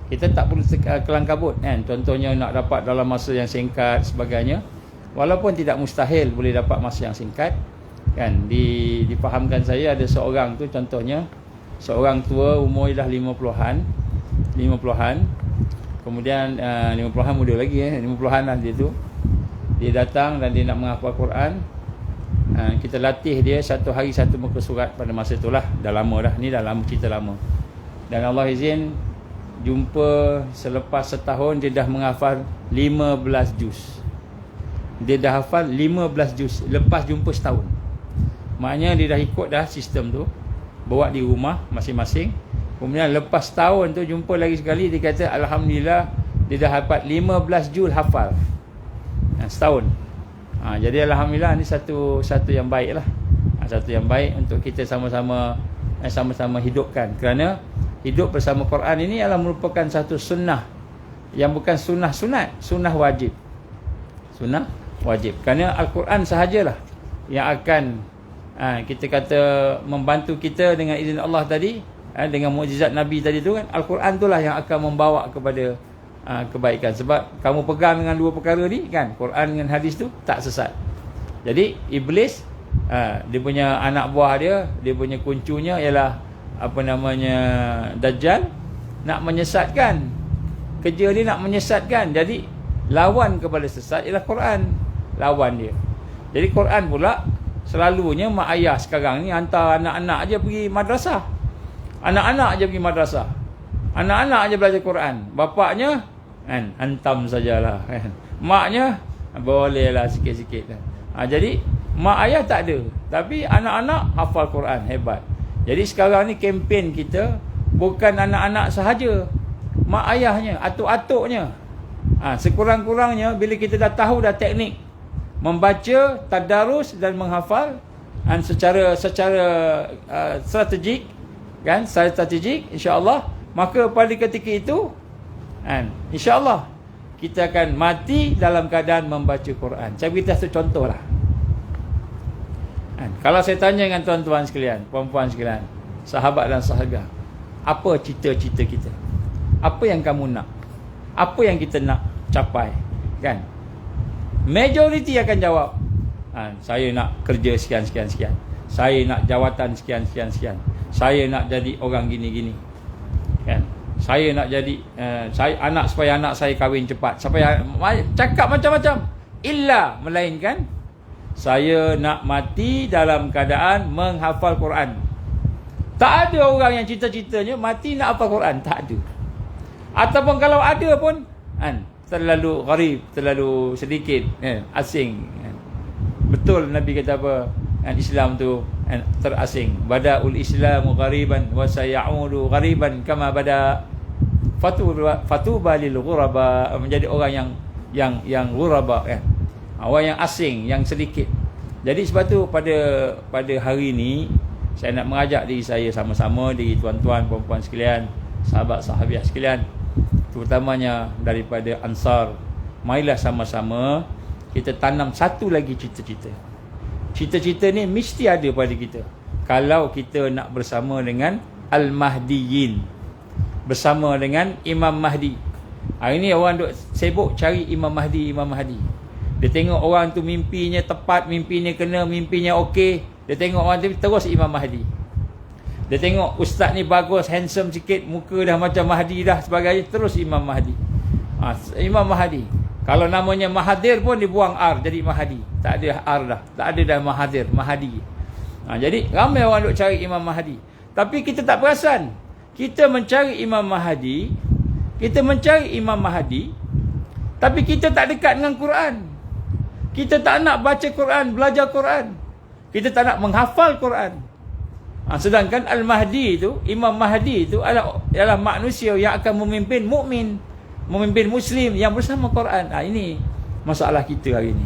Kita tak perlu kelang kabut contohnya nak dapat dalam masa yang singkat sebagainya. Walaupun tidak mustahil boleh dapat masa yang singkat difahamkan saya ada seorang tu, contohnya seorang tua umur dah 50-an, kemudian 50-an muda lagi 50-an lah dia tu. Dia datang dan dia nak menghafal Quran. Kita latih dia satu hari satu muka surat pada masa itulah. Dah lama dah, ni dah lama, cerita lama. Dan Allah izin jumpa selepas setahun dia dah menghafal 15 juz. Dia dah hafal 15 juz lepas jumpa setahun. Maknanya dia dah ikut dah sistem tu, bawa di rumah masing-masing. Kemudian lepas setahun tu jumpa lagi sekali, dia kata alhamdulillah dia dah hafal 15 juz hafal. Setahun. Jadi alhamdulillah ni satu yang baik lah. Satu yang baik untuk kita sama-sama hidupkan. Kerana hidup bersama Quran ini adalah merupakan satu sunnah yang bukan sunnah sunat, sunnah wajib. Sunnah wajib. Kerana Al-Quran sahajalah yang akan kita kata membantu kita dengan izin Allah tadi, dengan mukjizat Nabi tadi tu kan. Al-Quran itulah yang akan membawa kepada kebaikan. Sebab kamu pegang dengan dua perkara ni kan, Quran dengan hadis tu, tak sesat. Jadi iblis dia punya anak buah dia punya kuncunya ialah Dajjal, nak menyesatkan. Kerja dia nak menyesatkan. Jadi lawan kepada sesat ialah Quran, lawan dia. Jadi Quran pula selalunya mak ayah sekarang ni hantar anak-anak aja pergi madrasah. Anak-anak aja pergi madrasah. Anak-anak aja belajar Quran. Bapaknya hantam sajalah kan. Maknya bolehlah sikit-sikit kan. Jadi mak ayah tak ada, tapi anak-anak hafal Quran, hebat. Jadi sekarang ni kempen kita bukan anak-anak sahaja, mak ayahnya, atuk-atuknya. Sekurang-kurangnya bila kita dah tahu dah teknik membaca, tadarus dan menghafal secara strategik kan, secara strategik insya-Allah, maka pada ketika itu insya-Allah kita akan mati dalam keadaan membaca Quran. Saya beri satu contoh lah. Kalau saya tanya dengan tuan-tuan sekalian, puan-puan sekalian, sahabat dan sahaja, apa cita-cita kita? Apa yang kamu nak? Apa yang kita nak capai? Kan? Majoriti akan jawab Saya nak kerja sekian. Saya nak jawatan sekian. Saya nak jadi orang gini-gini. Kan? Saya nak jadi supaya anak saya kahwin cepat. Supaya cakap macam-macam. Melainkan saya nak mati dalam keadaan menghafal Quran. Tak ada orang yang cita-citanya mati nak hafal Quran. Tak ada. Ataupun kalau ada pun terlalu gharib, terlalu sedikit, asing. Betul Nabi kata apa? Islam tu terasing. Bada'ul Islamu ghariban wa sayaudu ghariban kama bada. Fatuba lil ghuraba, menjadi orang yang ghuraba, orang yang asing, yang sedikit. Jadi sebab tu pada hari ini saya nak mengajak diri saya sama-sama, diri tuan-tuan, puan-puan sekalian, sahabat-sahabiah sekalian, terutamanya daripada Ansar, marilah sama-sama kita tanam satu lagi cita-cita. Cita-cita ni mesti ada pada kita kalau kita nak bersama dengan Al-Mahdiyin, bersama dengan Imam Mahdi. Hari ni orang duk sibuk cari Imam Mahdi. Dia tengok orang tu mimpinya tepat, mimpinya kena, mimpinya okey, dia tengok orang tu terus Imam Mahdi. Dia tengok ustaz ni bagus, handsome sikit, muka dah macam Mahdi dah sebagainya, terus Imam Mahdi. Imam Mahdi. Kalau namanya Mahathir pun dibuang R jadi Mahdi. Tak ada R dah. Tak ada dah Mahathir, Mahdi. Jadi ramai orang duk cari Imam Mahdi. Tapi kita tak perasan. Kita mencari Imam Mahdi, tapi kita tak dekat dengan Quran. Kita tak nak baca Quran, belajar Quran. Kita tak nak menghafal Quran. Sedangkan Al-Mahdi itu, Imam Mahdi itu adalah manusia yang akan memimpin mukmin, memimpin Muslim yang bersama Quran. Ini masalah kita hari ini.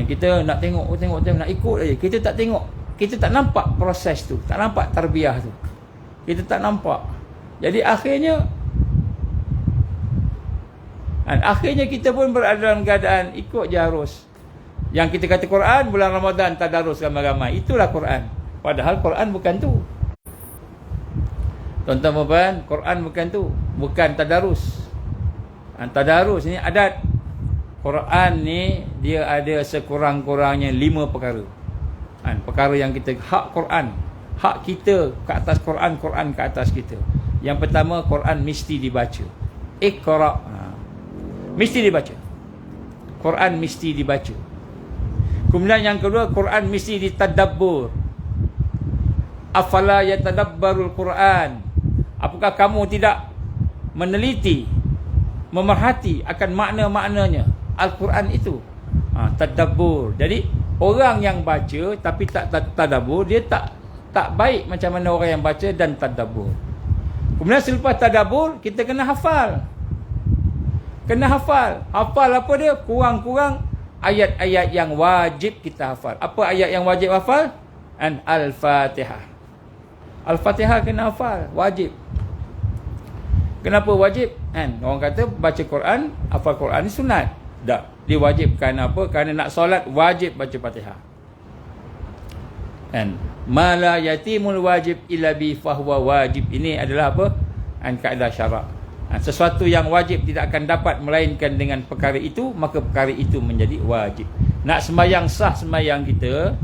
Kita nak tengok, nak ikut aja. Kita tak tengok, kita tak nampak proses tu, tak nampak tarbiyah tu. Kita tak nampak. Jadi akhirnya kita pun berada dalam keadaan ikut je arus. Yang kita kata Quran, bulan Ramadan tadarus ramai-ramai. Itulah Quran. Padahal Quran bukan tu. Tuan-tuan, Quran bukan tu. Bukan tadarus. Tadarus ni adat. Quran ni dia ada sekurang-kurangnya 5 perkara. Perkara yang kita hak Quran. Hak kita ke atas Quran, Quran ke atas kita. Yang pertama, Quran mesti dibaca. Iqra. Mesti dibaca. Quran mesti dibaca. Kemudian yang kedua, Quran mesti ditadabbur. Afala yatadabbarul Quran. Apakah kamu tidak meneliti, memerhati akan makna-maknanya Al-Quran itu? Tadabbur. Jadi orang yang baca tapi tak tadabbur, dia tak baik macam mana orang yang baca dan tadabbur. Kemudian selepas tadabbur, kita kena hafal. Hafal apa dia? Kurang-kurang ayat-ayat yang wajib kita hafal. Apa ayat yang wajib hafal? Al-Fatihah. Al-Fatihah kena hafal, wajib. Kenapa wajib? Orang kata baca Quran, hafal Quran ni sunat. Tak, diwajibkan apa? Kerana nak solat wajib baca Fatihah. Ma la yatimul wajib illa bi fahuwa wajib. Ini adalah apa? Kaedah syarak. Sesuatu yang wajib tidak akan dapat melainkan dengan perkara itu, maka perkara itu menjadi wajib. Nak sembahyang sah sembahyang kita,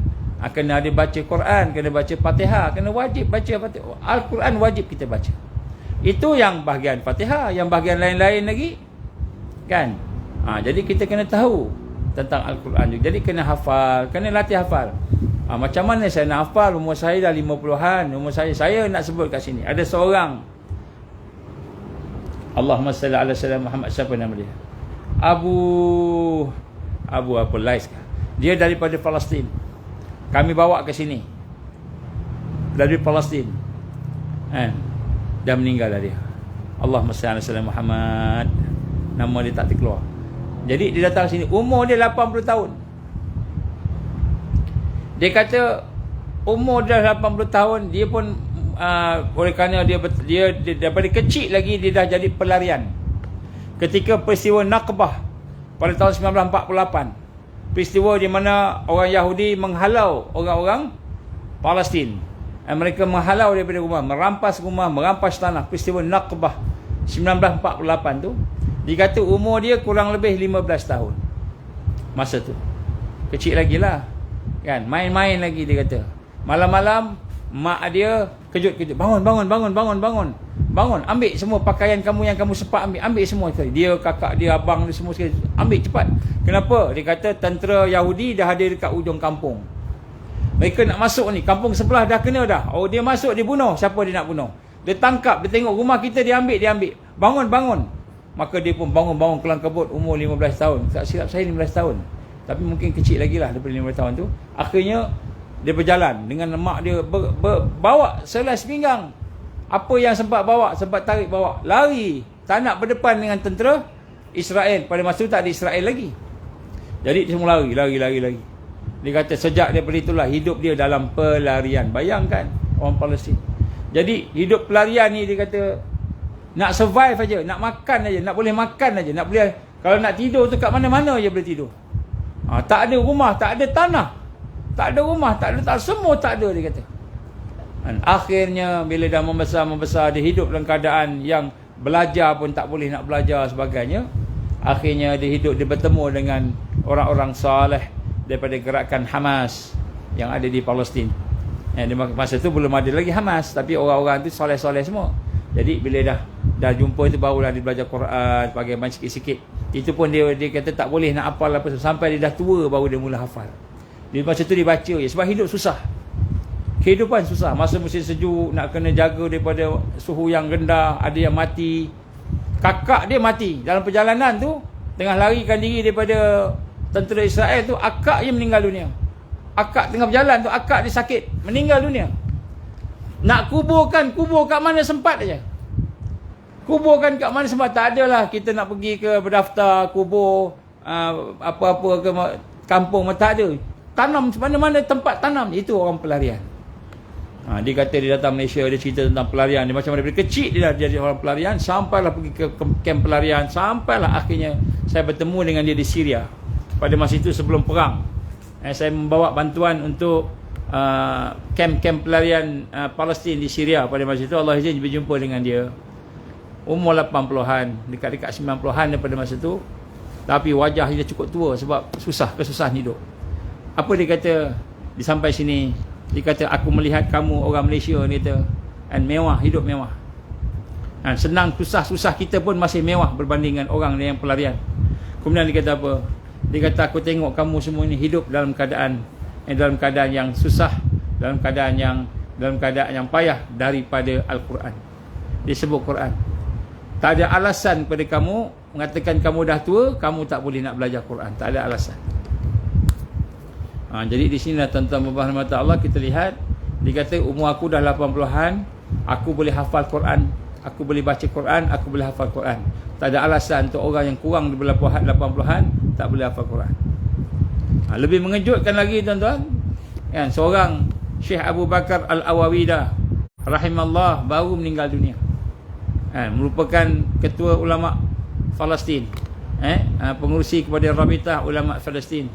kena ada baca Quran, kena baca Fatihah, kena wajib baca Fatihah. Al-Quran wajib kita baca. Itu yang bahagian Fatihah. Yang bahagian lain-lain lagi, kan? Jadi kita kena tahu tentang Al-Quran juga. Jadi kena hafal, kena latih hafal. Macam mana saya nak hafal? Umur saya dah 50-an. Umur saya nak sebut kat sini. Ada seorang, Allahumma salli ala sayyidina Muhammad, siapa nama dia? Abu apa Lais. Dia daripada Palestin. Kami bawa ke sini dari Palestin. Dah meninggal dah dia. Allahumma salli ala sayyidina Muhammad. Nama dia tak terkeluar. Jadi dia datang sini, umur dia 80 tahun. Dia kata umur dah 80 tahun, dia pun oleh kerana dia daripada kecil lagi dia dah jadi pelarian. Ketika peristiwa Nakbah pada tahun 1948, peristiwa di mana orang Yahudi menghalau orang-orang Palestin. Mereka menghalau daripada rumah, merampas tanah. Peristiwa Nakbah 1948 tu, dikata umur dia kurang lebih 15 tahun. Masa tu kecil lagi lah. Kan, main-main lagi dia kata. Malam-malam mak dia kejut-kejut, bangun, ambil semua pakaian kamu yang kamu sempat ambil semua sekali. Dia, kakak dia, abang dia semua sekali, ambil cepat. Kenapa? Dia kata tentera Yahudi dah ada dekat ujung kampung. Mereka nak masuk ni, kampung sebelah dah kena dah. Oh, dia masuk, dia bunuh. Siapa dia nak bunuh? Dia tangkap, dia tengok rumah kita, dia ambil. Bangun. Maka dia pun bangun kelang kabut, umur 15 tahun. Tak silap saya 15 tahun. Tapi mungkin kecil lagi lah daripada 15 tahun tu. Akhirnya dia berjalan dengan mak dia bawa selas pinggang. Apa yang sempat tarik bawa. Lari. Tak nak berdepan dengan tentera Israel. Pada masa tu tak ada Israel lagi. Jadi dia semua lari. Dia kata sejak daripada itulah hidup dia dalam pelarian. Bayangkan orang Palestin. Jadi hidup pelarian ni dia kata nak survive aja, nak makan aja, nak boleh makan aja, nak boleh, kalau nak tidur tu kat mana-mana je boleh tidur. Tak ada rumah, tak ada tanah. Tak ada rumah, tak ada semua tak ada, dia kata. Dan akhirnya bila dah membesar, dia hidup dalam keadaan yang belajar pun tak boleh nak belajar sebagainya. Akhirnya dia bertemu dengan orang-orang saleh daripada gerakan Hamas yang ada di Palestin. Di masa tu belum ada lagi Hamas, tapi orang-orang tu soleh-soleh semua. Jadi bila dah jumpa itu barulah dia belajar Quran, bagaimana sikit-sikit. Itu pun dia kata tak boleh nak hafal apa sampai dia dah tua baru dia mula hafal. Di masa tu dia baca je sebab hidup susah. Kehidupan susah. Masa musim sejuk nak kena jaga daripada suhu yang rendah, ada yang mati. Kakak dia mati dalam perjalanan tu, tengah larikan diri daripada tentera Israel tu, akak dia meninggal dunia. Akak tengah berjalan tu, akak dia sakit, meninggal dunia. Nak kuburkan, kubur kat mana sempat aja. Kuburkan kat mana sempat, tak adalah kita nak pergi ke berdaftar kubur apa-apa ke kampung, tak ada. Tanam mana-mana tempat tanam, itu orang pelarian. Dia kata dia datang Malaysia, dia cerita tentang pelarian. Dia macam daripada kecil dia dah jadi orang pelarian, sampailah pergi ke kamp pelarian, sampailah akhirnya saya bertemu dengan dia di Syria. Pada masa itu sebelum perang. Saya membawa bantuan untuk kamp-kamp pelarian Palestin di Syria. Pada masa itu Allah izin berjumpa dengan dia. Umur 80-an, dekat-dekat 90-an daripada masa itu. Tapi wajah dia cukup tua sebab kesusahan hidup. Apa dia kata di sampai sini? Dia kata aku melihat kamu orang Malaysia ni, kata, and mewah, hidup mewah. Senang, susah kita pun masih mewah berbanding dengan orang yang pelarian. Kemudian dia kata apa? Dia kata aku tengok kamu semua ni hidup dalam keadaan yang susah, dalam keadaan yang payah daripada Al-Quran. Dia sebut Quran. Tak ada alasan kepada kamu mengatakan kamu dah tua, kamu tak boleh nak belajar Quran. Tak ada alasan. Jadi di sinilah tuan-tuan berbahagia Allah, kita lihat dia kata umur aku dah 80-an, aku boleh hafal Quran, aku boleh baca Quran, aku boleh hafal Quran. Tak ada alasan untuk orang yang kurang di 80-an tak boleh hafal Quran. Lebih mengejutkan lagi tuan-tuan, kan, seorang Syekh Abu Bakar Al-Awawidah rahimallah baru meninggal dunia. Merupakan ketua ulama Palestin, pengurusi kepada Rabitah Ulama Palestin.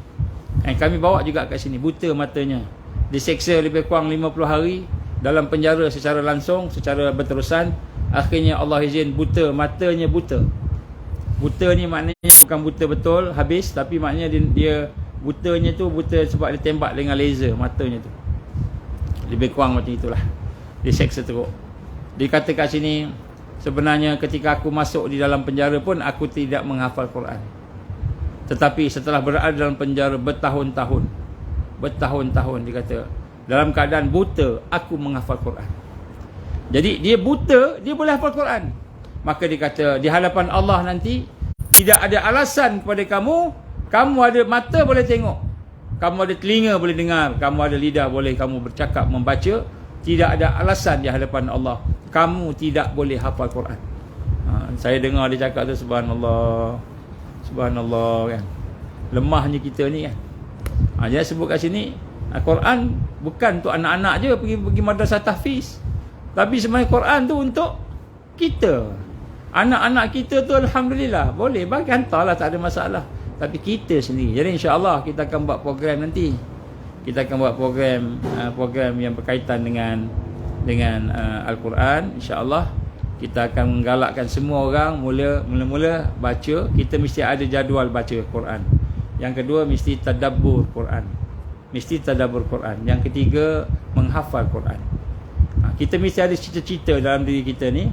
Kami bawa juga kat sini, buta matanya. Diseksa lebih kurang 50 hari dalam penjara secara langsung, secara berterusan. Akhirnya Allah izin buta, matanya buta. Buta ni maknanya bukan buta betul habis, tapi maknanya dia butanya tu buta sebab dia tembak dengan laser matanya tu. Lebih kurang macam itulah. Diseksa teruk. Dikata kat sini, sebenarnya ketika aku masuk di dalam penjara pun aku tidak menghafal Quran. Tetapi setelah berada dalam penjara bertahun-tahun, dia kata, dalam keadaan buta aku menghafal Quran. Jadi dia buta, dia boleh hafal Quran. Maka dia kata di hadapan Allah nanti tidak ada alasan kepada kamu. Kamu ada mata boleh tengok, kamu ada telinga boleh dengar, kamu ada lidah boleh kamu bercakap, membaca. Tidak ada alasan di hadapan Allah kamu tidak boleh hafal Quran. Saya dengar dia cakap tu, subhanallah, subhanallah, kan. Lemahnya kita ni, kan. Jadi sebut kat sini, Quran bukan untuk anak-anak je pergi madrasah tahfiz. Tapi sebenarnya Quran tu untuk kita. Anak-anak kita tu alhamdulillah boleh bagi, hantarlah, tak ada masalah. Tapi kita sendiri. Jadi insya-Allah kita akan buat program nanti. Kita akan buat program yang berkaitan dengan Al-Quran. InsyaAllah kita akan menggalakkan semua orang mula-mula baca. Kita mesti ada jadual baca Quran. Yang kedua mesti tadabbur Quran. mesti tadabbur Quran. Yang ketiga, menghafal Quran. Kita mesti ada cita-cita dalam diri kita ni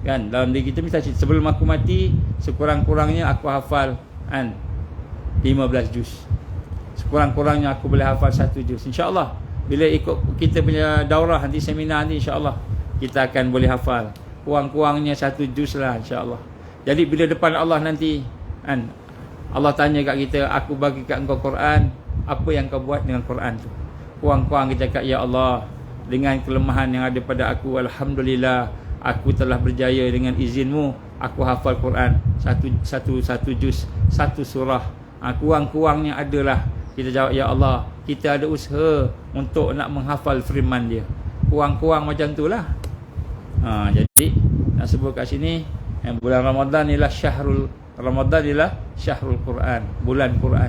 kan. Dalam diri kita mesti cita, sebelum aku mati sekurang-kurangnya aku hafal 15 juz. Sekurang-kurangnya aku boleh hafal 1 juz. InsyaAllah bila ikut kita punya daurah nanti, seminar nanti, InsyaAllah kita akan boleh hafal kurang-kurangnya 1 juz lah, InsyaAllah. Jadi bila depan Allah nanti kan, Allah tanya kat kita, aku bagi kat engkau Quran, apa yang kau buat dengan Quran tu? Kurang-kurang kita cakap, ya Allah, dengan kelemahan yang ada pada aku, alhamdulillah, aku telah berjaya dengan izinmu, aku hafal Quran satu juz, satu surah. Kurang-kurangnya adalah kita jawab, ya Allah, kita ada usaha untuk nak menghafal firman dia. Kurang-kurang macam tu lah. Jadi nak sebut kat sini, bulan Ramadan ialah syahrul Quran, bulan Quran,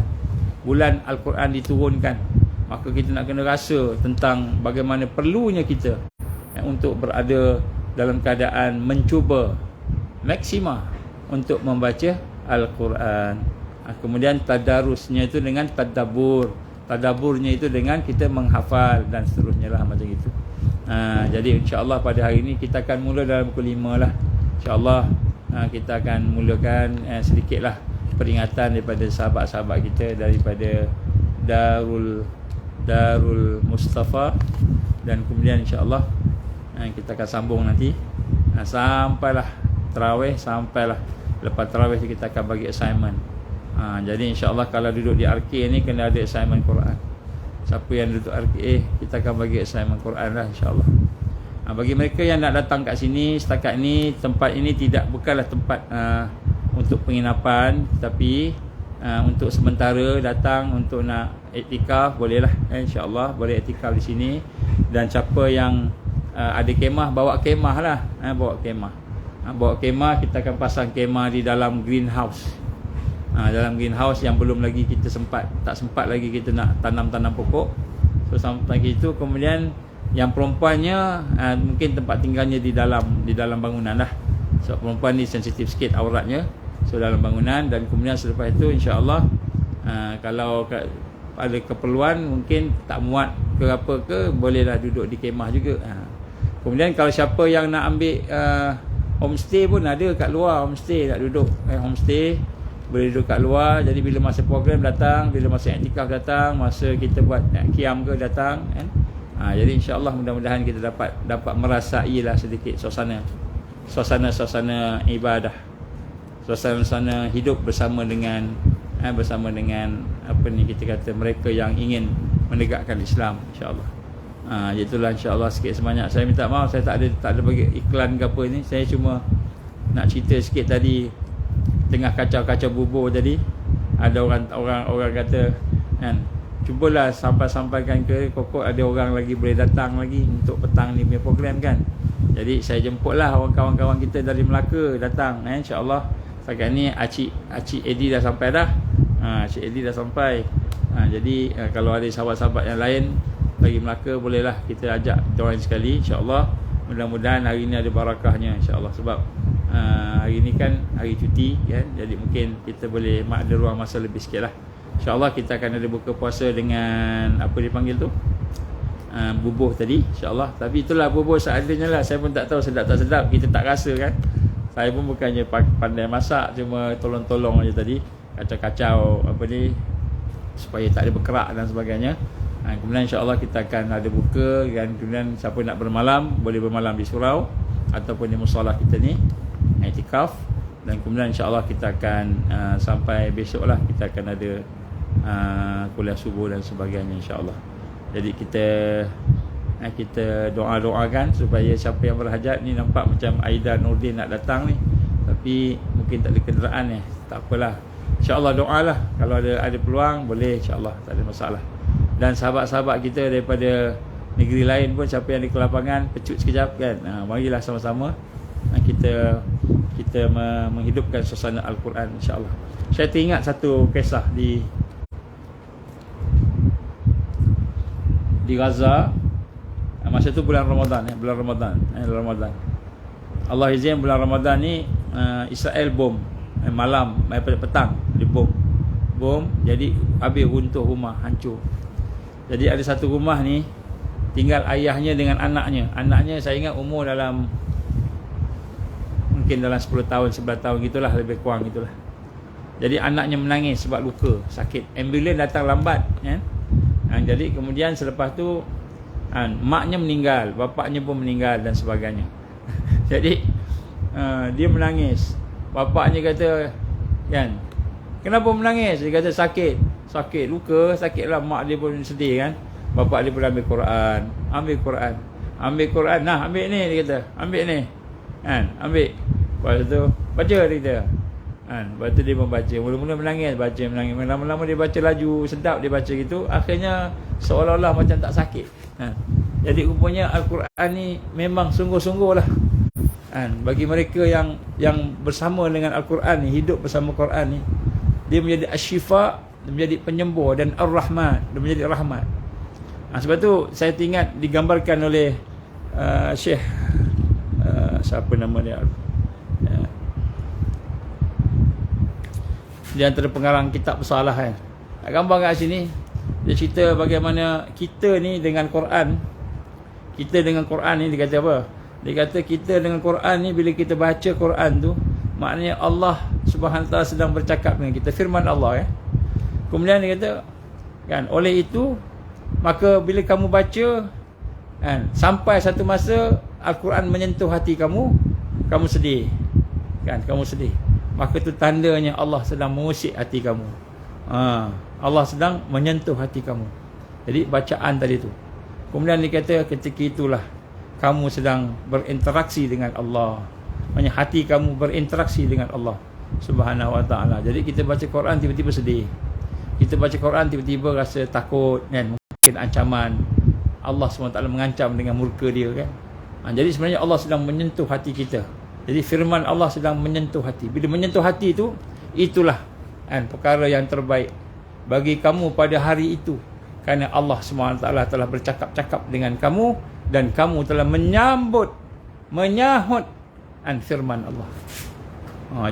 bulan Al-Quran diturunkan. Maka kita nak kena rasa tentang bagaimana perlunya kita untuk berada dalam keadaan mencuba maksima untuk membaca Al-Quran. Kemudian tadarusnya itu dengan tadabbur, tadabburnya itu dengan kita menghafal dan seterusnya lah, macam itu. Jadi insya-Allah pada hari ini kita akan mula dalam pukul 5 lah. InsyaAllah kita akan mulakan sedikitlah peringatan daripada sahabat-sahabat kita daripada Darul Mustafa, dan kemudian insya-Allah kita akan sambung nanti sampailah tarawih, sampailah lepas tarawih kita akan bagi assignment. Jadi insya-Allah kalau duduk di RK ni kena ada assignment Quran. Siapa yang duduk RK, kita akan bagi assignment Quran lah, insya-Allah. Bagi mereka yang nak datang kat sini, setakat ni tempat ini bukanlah tempat untuk penginapan, tapi untuk sementara datang untuk nak iktikaf, bolehlah, insya-Allah boleh iktikaf di sini. Dan siapa yang ada kemah, bawa kemah lah, bawa kemah, kita akan pasang kemah di dalam greenhouse. Dalam greenhouse yang belum lagi kita tak sempat lagi kita nak tanam pokok. So sampai gitu, kemudian yang perempuannya mungkin tempat tinggalnya di dalam bangunan lah. So perempuan ni sensitif sikit auratnya, so dalam bangunan. Dan kemudian selepas itu insya-Allah kalau ada keperluan mungkin tak muat ke apa ke, bolehlah duduk di kemah juga. Kemudian kalau siapa yang nak ambil homestay pun ada kat luar, homestay nak duduk homestay, boleh duduk kat luar. Jadi bila masa program datang, bila masa iktikaf datang, masa kita buat qiyam ke datang kan. Jadi insya-Allah mudah-mudahan kita dapat merasailah sedikit suasana ibadah, suasana hidup bersama dengan apa ni kita kata, mereka yang ingin menegakkan Islam, insya-Allah. Itulah insya-Allah sikit sebanyak. Saya minta maaf saya tak ada bagi iklan ke apa ni. Saya cuma nak cerita sikit tadi, tengah kacau-kacau bubur tadi, ada orang kata kan, cubalah sampaikan ke Kokok, ada orang lagi boleh datang lagi untuk petang ni punya program kan. Jadi saya jemputlah kawan-kawan kita dari Melaka datang, insya-Allah. Setakat ni Acik Edi dah sampai dah. Cik Edi dah sampai. Jadi kalau ada sahabat-sahabat yang lain dari Melaka, bolehlah kita ajak join sekali, insya-Allah. Mudah-mudahan hari ni ada barakahnya, insya-Allah. Sebab hari ni kan hari cuti kan, jadi mungkin kita boleh ada ruang masa lebih sikit lah. InsyaAllah kita akan ada buka puasa dengan apa dipanggil tu, bubuh tadi, insyaAllah. Tapi itulah bubuh seadanya lah. Saya pun tak tahu sedap tak sedap, kita tak rasa kan. Saya pun bukannya pandai masak, cuma tolong-tolong aja tadi, kacau-kacau apa ni supaya tak ada berkerak dan sebagainya. Kemudian insyaAllah kita akan ada buka, dan kemudian siapa nak bermalam boleh bermalam di surau ataupun di musolah kita ni iktikaf. Dan kemudian insyaAllah kita akan sampai besok lah, kita akan ada kuliah subuh dan sebagainya, insyaAllah. Jadi kita doa-doakan supaya siapa yang berhajat ni, nampak macam Aida Nordin nak datang ni tapi mungkin tak ada kenderaan ni, tak apalah, insyaAllah doalah. Kalau ada peluang boleh, insyaAllah tak ada masalah. Dan sahabat-sahabat kita daripada negeri lain pun, siapa yang di kelapangan pecut sekejap kan, marilah sama-sama kita menghidupkan suasana Al-Quran, insya-Allah. Saya teringat satu kisah di Gaza. Masa tu bulan Ramadan. Allah izin bulan Ramadan ni Israel bom malam, petang dia bom. Jadi habis runtuh rumah, hancur. Jadi ada satu rumah ni tinggal ayahnya dengan anaknya. Anaknya saya ingat umur dalam mungkin dalam 10 tahun, 11 tahun gitulah, lebih kurang gitulah. Jadi anaknya menangis sebab luka, sakit. Ambulans datang lambat, ya. Jadi kemudian selepas tu maknya meninggal, bapaknya pun meninggal dan sebagainya. Jadi dia menangis. Bapaknya kata, kan, kenapa menangis? Dia kata sakit. Sakit, luka, sakit lah. Mak dia pun sedih, kan. Bapak dia pun ambil Quran. Ambil Quran. Nah, ambil ni, dia kata. Ambil ni, kan, ambil. Lepas tu baca, dia kata, kan. Lepas tu dia membaca. Mula-mula menangis, baca, menangis. Lama-lama dia baca laju, sedap dia baca gitu. Akhirnya seolah-olah macam tak sakit, kan. Jadi rupanya Al-Quran ni memang sungguh-sungguh lah, kan. Bagi mereka yang bersama dengan Al-Quran ni, hidup bersama Quran ni, dia menjadi asyifa, dia menjadi penyembuh, dan ar-rahmat, dia menjadi rahmat. Sebab tu saya teringat digambarkan oleh Syekh siapa nama dia, di antara pengarang kitab Salah, kan. Gambar kat sini dia cerita bagaimana kita ni dengan Quran. Kita dengan Quran ni, dia kata apa? Dia kata kita dengan Quran ni, bila kita baca Quran tu, maknanya Allah Subhanahu Wa Taala sedang bercakap dengan kita, firman Allah, ya. Kemudian dia kata, kan, oleh itu maka bila kamu baca, kan, sampai satu masa Al-Quran menyentuh hati kamu, kamu sedih, kan, kamu sedih, maka itu tandanya Allah sedang mengusik hati kamu. Allah sedang menyentuh hati kamu. Jadi bacaan tadi tu. Kemudian dia kata ketika itulah kamu sedang berinteraksi dengan Allah. Maksudnya hati kamu berinteraksi dengan Allah Subhanahu Wa Taala. Jadi kita baca Quran tiba-tiba sedih. Kita baca Quran tiba-tiba rasa takut, kan, mungkin ancaman. Allah SWT mengancam dengan murka dia, kan. Jadi sebenarnya Allah sedang menyentuh hati kita. Jadi firman Allah sedang menyentuh hati. Bila menyentuh hati itu, itulah, kan, perkara yang terbaik bagi kamu pada hari itu. Kerana Allah SWT telah bercakap-cakap dengan kamu, dan kamu telah menyahut firman Allah.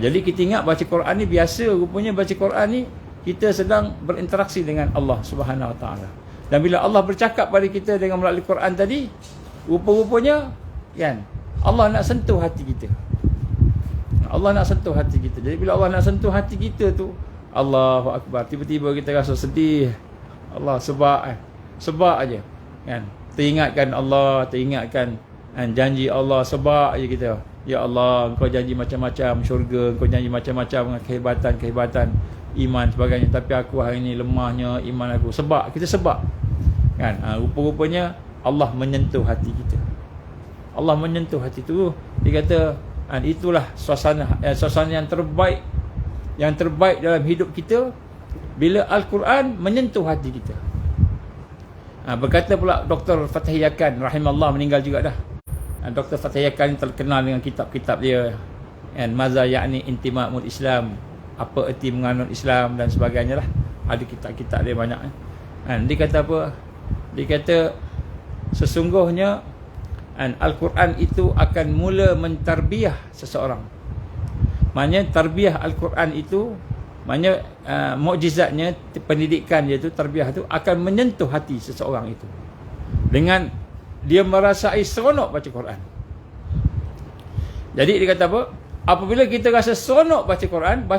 Jadi kita ingat baca Quran ni biasa. Rupanya baca Quran ni kita sedang berinteraksi dengan Allah Subhanahu Wa Taala. Dan bila Allah bercakap pada kita dengan melalui Quran tadi, rupa-rupanya, kan, Allah nak sentuh hati kita. Allah nak sentuh hati kita. Jadi bila Allah nak sentuh hati kita tu, Allahu Akbar, tiba-tiba kita rasa sedih. Allah, sebab aja, kan, teringatkan Allah, teringatkan, kan, janji Allah, sebab aja kita, ya Allah, Engkau janji macam-macam syurga, Engkau janji macam-macam kehebatan iman sebagainya, tapi aku hari ini lemahnya iman aku. Sebab kita, kan, rupa-rupanya Allah menyentuh hati kita. Allah menyentuh hati tu. Dia kata, itulah suasana yang terbaik dalam hidup kita bila Al-Quran menyentuh hati kita. Berkata pula Dr. Fatih Yakan rahimahullah, meninggal juga dah. Dr. Fatih Yakan terkenal dengan kitab-kitab dia, kan, Maza Ya'ni Intima'ul Islam, apa erti menganut Islam dan sebagainya lah. Ada kitab-kitab dia banyak, dia kata apa? Dia kata sesungguhnya Al-Quran itu akan mula mentarbiah seseorang. Maknanya tarbiah Al-Quran itu, maknanya mukjizatnya, pendidikan dia tu, tarbiah tu akan menyentuh hati seseorang itu dengan dia merasai seronok baca Quran. Jadi dia kata apa? Apabila kita rasa seronok baca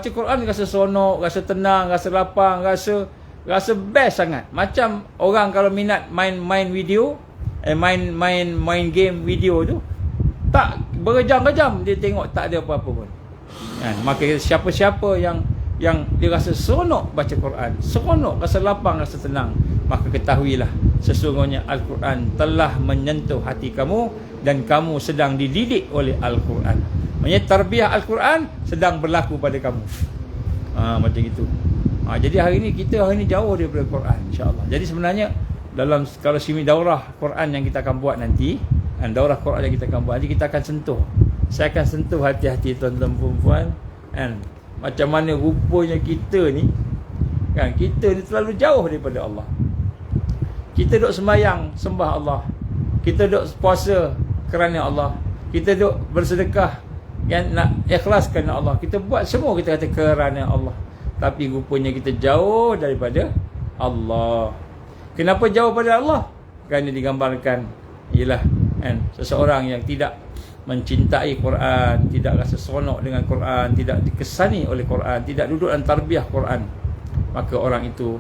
Quran rasa seronok, rasa tenang, rasa lapang, rasa best sangat. Macam orang kalau minat main video, main game video tu, tak berjam-jam dia tengok, tak ada apa-apa pun, kan. Maka siapa-siapa yang dia rasa seronok baca Quran, seronok, rasa lapang, rasa tenang, maka ketahuilah sesungguhnya Al-Quran telah menyentuh hati kamu dan kamu sedang dididik oleh Al-Quran. Maksudnya tarbiyah Al-Quran sedang berlaku pada kamu. Macam itu. Jadi hari ni kita jauh daripada Quran, insya-Allah. Jadi sebenarnya dalam kalau simi daurah Quran yang kita akan buat nanti, daurah Quran yang kita akan buat nanti, kita akan sentuh. Saya akan sentuh hati-hati tuan-tuan perempuan, kan, macam mana rupanya kita ni, kan, kita ni terlalu jauh daripada Allah. Kita duk sembahyang sembah Allah, kita duk puasa kerana Allah, kita duk bersedekah, kan, nak ikhlas kerana Allah, kita buat semua, kita kata kerana Allah, tapi rupanya kita jauh daripada Allah. Kenapa jauh pada Allah? Kerana digambarkan ialah kan, seseorang yang tidak mencintai Quran, tidak rasa seronok dengan Quran, tidak dikesani oleh Quran, tidak duduk dalam tarbiyah Quran, maka orang itu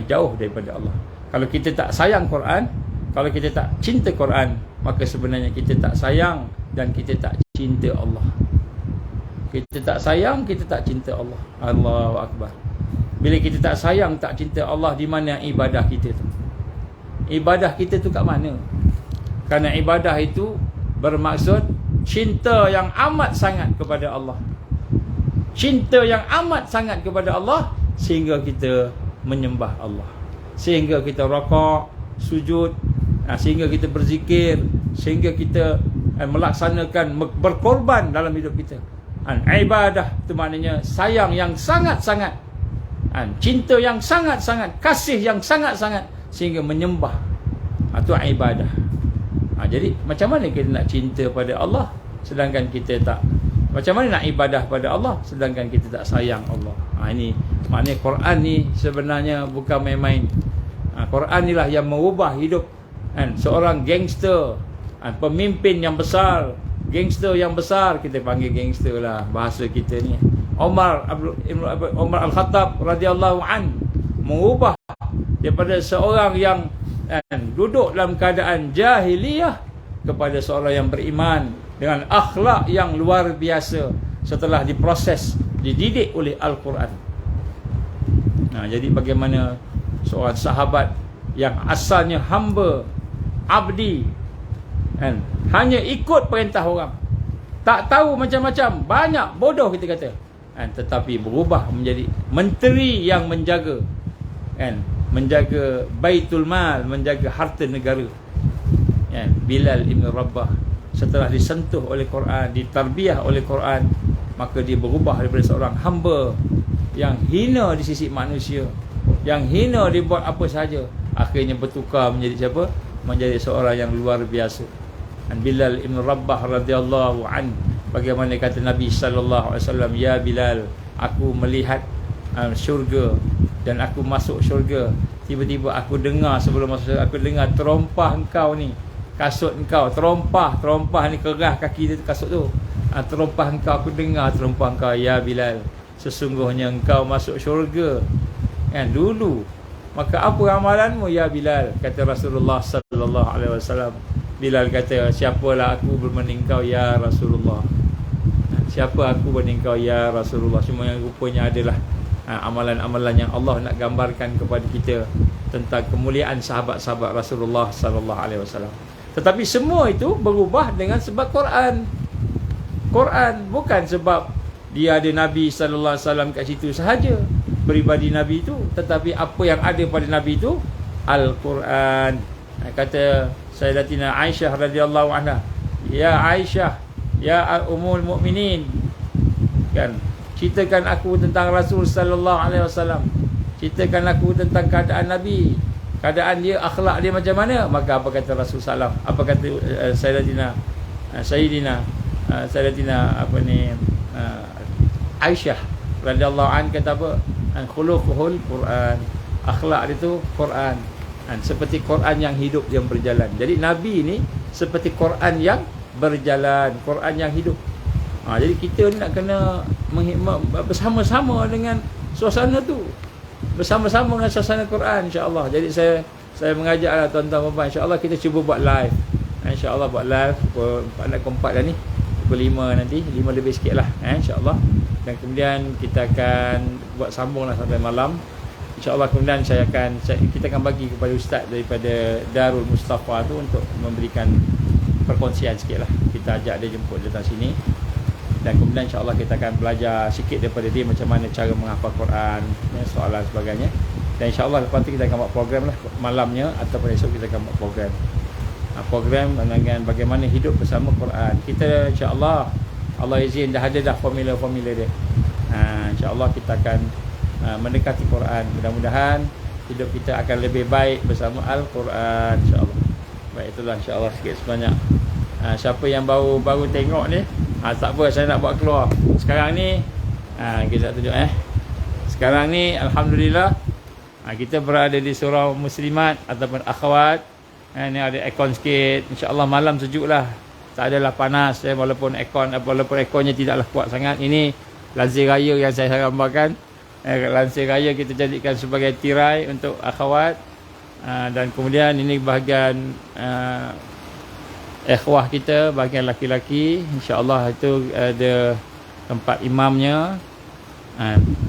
jauh daripada Allah. Kalau kita tak sayang Quran, kalau kita tak cinta Quran, maka sebenarnya kita tak sayang dan kita tak cinta Allah. Kita tak sayang, kita tak cinta Allah. Allahu Akbar. Bila kita tak sayang, tak cinta Allah, di mana ibadah kita tu? Ibadah kita tu kat mana? Kerana ibadah itu bermaksud cinta yang amat sangat kepada Allah. Cinta yang amat sangat kepada Allah sehingga kita menyembah Allah, sehingga kita rakaat, sujud, sehingga kita berzikir, sehingga kita melaksanakan berkorban dalam hidup kita. Ibadah itu maknanya sayang yang sangat-sangat, cinta yang sangat-sangat, kasih yang sangat-sangat sehingga menyembah. Itu ibadah. Jadi macam mana kita nak cinta pada Allah sedangkan kita tak, macam mana nak ibadah pada Allah sedangkan kita tak sayang Allah? Ini maknanya Quran ni sebenarnya bukan main-main. Quran inilah yang mengubah hidup seorang gangster, pemimpin yang besar, gangster yang besar, kita panggil gangster lah bahasa kita ni. Umar Al-Khattab radhiyallahu an mengubah daripada seorang yang duduk dalam keadaan jahiliyah kepada seorang yang beriman dengan akhlak yang luar biasa setelah diproses, dididik oleh Al-Quran. Jadi bagaimana seorang sahabat yang asalnya hamba, abdi, hanya ikut perintah orang, tak tahu macam-macam, banyak bodoh kita kata, tetapi berubah menjadi menteri yang menjaga, menjaga Baitul Mal, menjaga harta negara. Bilal ibn Rabah setelah disentuh oleh Quran, ditarbiyah oleh Quran, maka dia berubah daripada seorang hamba yang hina di sisi manusia, yang hina dibuat apa sahaja, akhirnya bertukar menjadi siapa? Menjadi seorang yang luar biasa. Bilal ibn Rabah radhiyallahu an, bagaimana kata Nabi sallallahu alaihi wasallam, ya Bilal, aku melihat syurga dan aku masuk syurga, tiba-tiba aku dengar, sebelum masuk syurga aku dengar terompah engkau ni, kasut engkau, terompah ni kerah kaki tu kasut tu, terompah engkau, aku dengar terompah engkau, ya Bilal, sesungguhnya engkau masuk syurga dulu, maka apa amalanmu ya Bilal? Kata Rasulullah sallallahu alaihi wasallam. Bilal kata, siapalah aku berbanding kau ya Rasulullah, siapa aku berbanding kau ya Rasulullah? Semua yang rupanya adalah amalan-amalan yang Allah nak gambarkan kepada kita tentang kemuliaan sahabat-sahabat Rasulullah sallallahu alaihi wasallam. Tetapi semua itu berubah dengan sebab Quran. Quran bukan sebab dia ada Nabi sallallahu alaihi wasallam kat situ sahaja, peribadi Nabi itu, tetapi apa yang ada pada Nabi itu Al-Quran. Kata Sayyidatina Aisyah radhiyallahu anha, ya Aisyah, ya Ummul Mukminin, ceritakan aku tentang Rasul sallallahu alaihi wasallam, ceritakan aku tentang keadaan Nabi, keadaan dia, akhlak dia macam mana. Maka apa kata Rasul sallam, apa kata Sayyidatina Aisyah radhiyallahu anha, kata apa? Khuluquhul Quran, akhlak dia tu Quran. Seperti Quran yang hidup, yang berjalan. Jadi Nabi ni seperti Quran yang berjalan, Quran yang hidup. Jadi kita ni nak kena bersama-sama dengan suasana tu, bersama-sama dengan suasana Quran, insya-Allah. Jadi saya mengajaklah tuan-tuan dan puan, insya-Allah kita cuba buat live. Insya-Allah buat live pukul 4 dah ni, pukul 5 nanti, 5 lebih sikit lah, insya-Allah. Dan kemudian kita akan buat sambung lah sampai malam, insya-Allah. Kemudian kita akan bagi kepada ustaz daripada Darul Mustafa tu untuk memberikan perkongsian sikit lah. Kita ajak dia jemput datang sini, dan kemudian insya-Allah kita akan belajar sikit daripada dia macam mana cara menghafal Quran, soalan sebagainya. Dan insya-Allah lepas tu kita akan buat program lah malamnya, ataupun esok kita akan buat program dengan bagaimana hidup bersama Quran. Kita insya-Allah, Allah izin dah ada dah formula dia. Insya-Allah kita akan mendekati Quran. Mudah-mudahan hidup kita akan lebih baik bersama Al-Quran, insya-Allah. Baik, itulah insya-Allah sikit sebanyak. Siapa yang baru tengok ni, tak apa, saya nak buat keluar. Sekarang ni kita tunjuk Sekarang ni alhamdulillah Kita berada di surau muslimat ataupun akhwat. Ni ada aircon sikit. InsyaAllah malam sejuk lah. Tak adalah panas walaupun airconnya tidaklah kuat sangat. Ini lansir raya yang saya gambarkan. Lansir raya kita jadikan sebagai tirai untuk akhwat. Dan kemudian ini bahagian ikhwah kita, bahagian laki-laki. InsyaAllah itu ada tempat imamnya.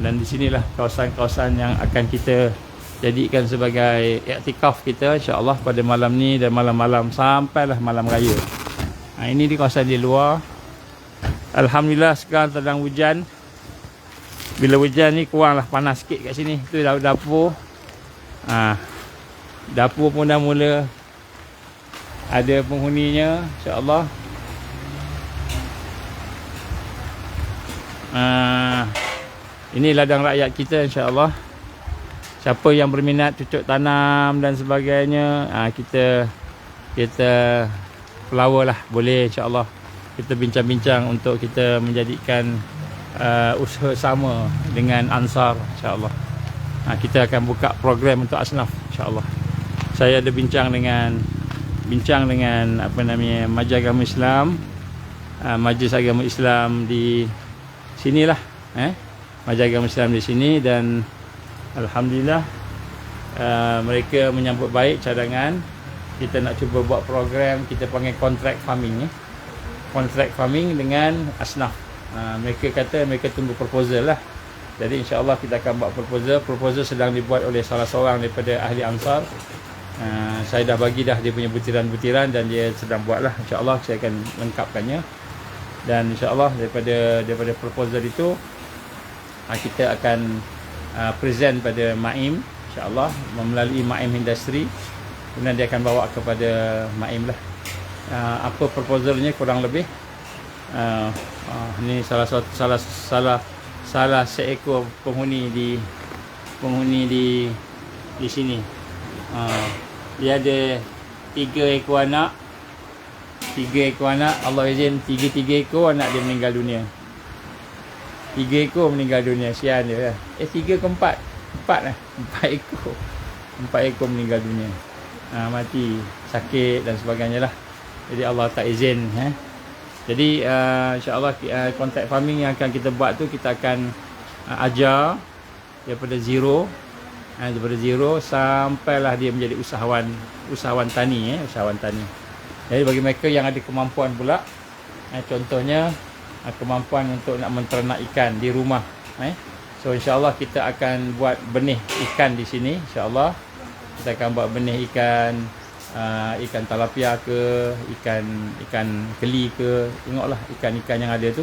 Dan di sinilah kawasan-kawasan yang akan kita jadikan sebagai iktikaf kita insya-Allah pada malam ni dan malam-malam sampailah malam raya. Ini di kawasan di luar. Alhamdulillah sekarang sedang hujan. Bila hujan ni kuranglah panas sikit kat sini. Tu dapur. Dapur pun dah mula ada penghuninya insya-Allah. Ini ladang rakyat kita insya-Allah. Siapa yang berminat cucuk tanam dan sebagainya, kita flower lah, boleh insya-Allah. Kita bincang-bincang untuk kita menjadikan usaha sama dengan Ansar insya-Allah. Kita akan buka program untuk asnaf insya-Allah. Saya ada bincang dengan Majlis Agama Islam, Majlis Agama Islam di sinilah, Majlis Agama Islam di sini, dan alhamdulillah mereka menyambut baik cadangan. Kita nak cuba buat program kita panggil contract farming, contract farming dengan asnaf. Mereka kata mereka tunggu proposal lah. Jadi insya-Allah kita akan buat proposal sedang dibuat oleh salah seorang daripada ahli Ansar. Saya dah bagi dah dia punya butiran-butiran dan dia sedang buatlah. InsyaAllah saya akan lengkapkannya. Dan insyaAllah daripada proposal itu kita akan present pada Maim insyaAllah melalui Maim Industri. Kemudian dia akan bawa kepada Maim lah. Apa proposalnya kurang lebih. Ini salah seekor penghuni di sini. Dia ada 3 ekor anak. Allah izin 3 ekor anak dia meninggal dunia. 3 ekor meninggal dunia. Sian dia. 3 ke 4? 4 lah. 4 ekor. 4 ekor meninggal dunia. Mati. Sakit dan sebagainya lah. Jadi Allah tak izin. Jadi insyaAllah contact farming yang akan kita buat tu, kita akan ajar daripada zero. Daripada zero sampailah dia menjadi usahawan tani. Usahawan tani. Jadi bagi mereka yang ada kemampuan pula, contohnya kemampuan untuk nak menternak ikan di rumah. So insyaAllah kita akan buat benih ikan di sini. InsyaAllah kita akan buat benih ikan, ikan talapia ke, ikan keli ke, tengoklah ikan-ikan yang ada tu.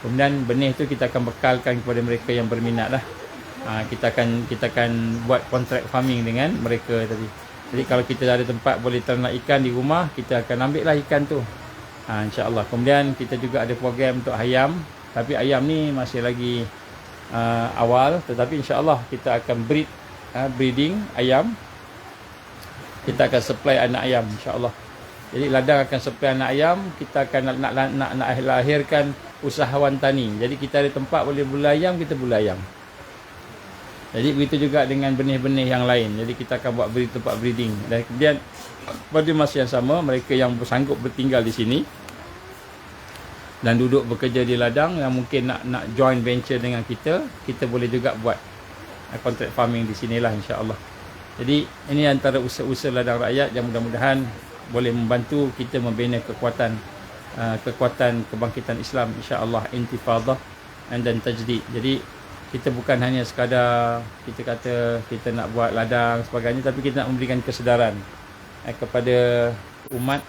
Kemudian benih tu kita akan bekalkan kepada mereka yang berminat lah. Kita akan buat contract farming dengan mereka tadi. Jadi kalau kita ada tempat boleh ternak ikan di rumah, kita akan ambil lah ikan tu. InsyaAllah. Kemudian kita juga ada program untuk ayam. Tapi ayam ni masih lagi awal. Tetapi insyaAllah kita akan breeding ayam. Kita akan supply anak ayam insyaAllah. Jadi ladang akan supply anak ayam. Kita akan nak lahirkan usahawan tani. Jadi kita ada tempat boleh bula ayam, kita bula ayam. Jadi begitu juga dengan benih-benih yang lain. Jadi kita akan buat tempat breeding. Dan kemudian pada masa yang sama, mereka yang bersanggup bertinggal di sini dan duduk bekerja di ladang, yang mungkin nak join venture dengan kita boleh juga buat contract farming di sinilah insya-Allah. Jadi ini antara usaha-usaha ladang rakyat yang mudah-mudahan boleh membantu kita membina kekuatan kebangkitan Islam insya-Allah, intifadah dan tajdid. Jadi kita bukan hanya sekadar kita kata kita nak buat ladang sebagainya, tapi kita nak memberikan kesedaran kepada umat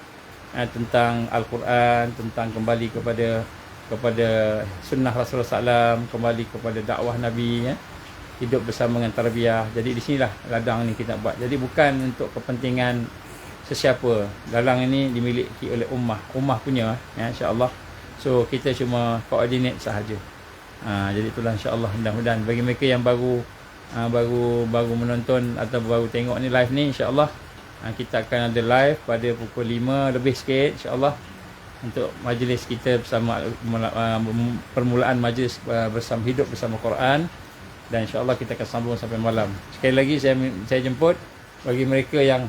tentang Al-Quran, tentang kembali kepada sunnah Rasulullah SAW, kembali kepada dakwah Nabi, hidup bersama dengan tarbiyah. Jadi di sinilah ladang ni kita buat. Jadi bukan untuk kepentingan sesiapa. Ladang ini dimiliki oleh ummah punya, insya-Allah. So kita cuma coordinate sahaja. Jadi itulah insya-Allah, mudah-mudahan bagi mereka yang baru menonton atau baru tengok ni live ni, insya-Allah kita akan ada live pada pukul 5 lebih sikit insya-Allah untuk majlis kita bersama permulaan majlis bersama hidup bersama Quran. dan insya-Allah kita akan sambung sampai malam. Sekali lagi saya jemput bagi mereka yang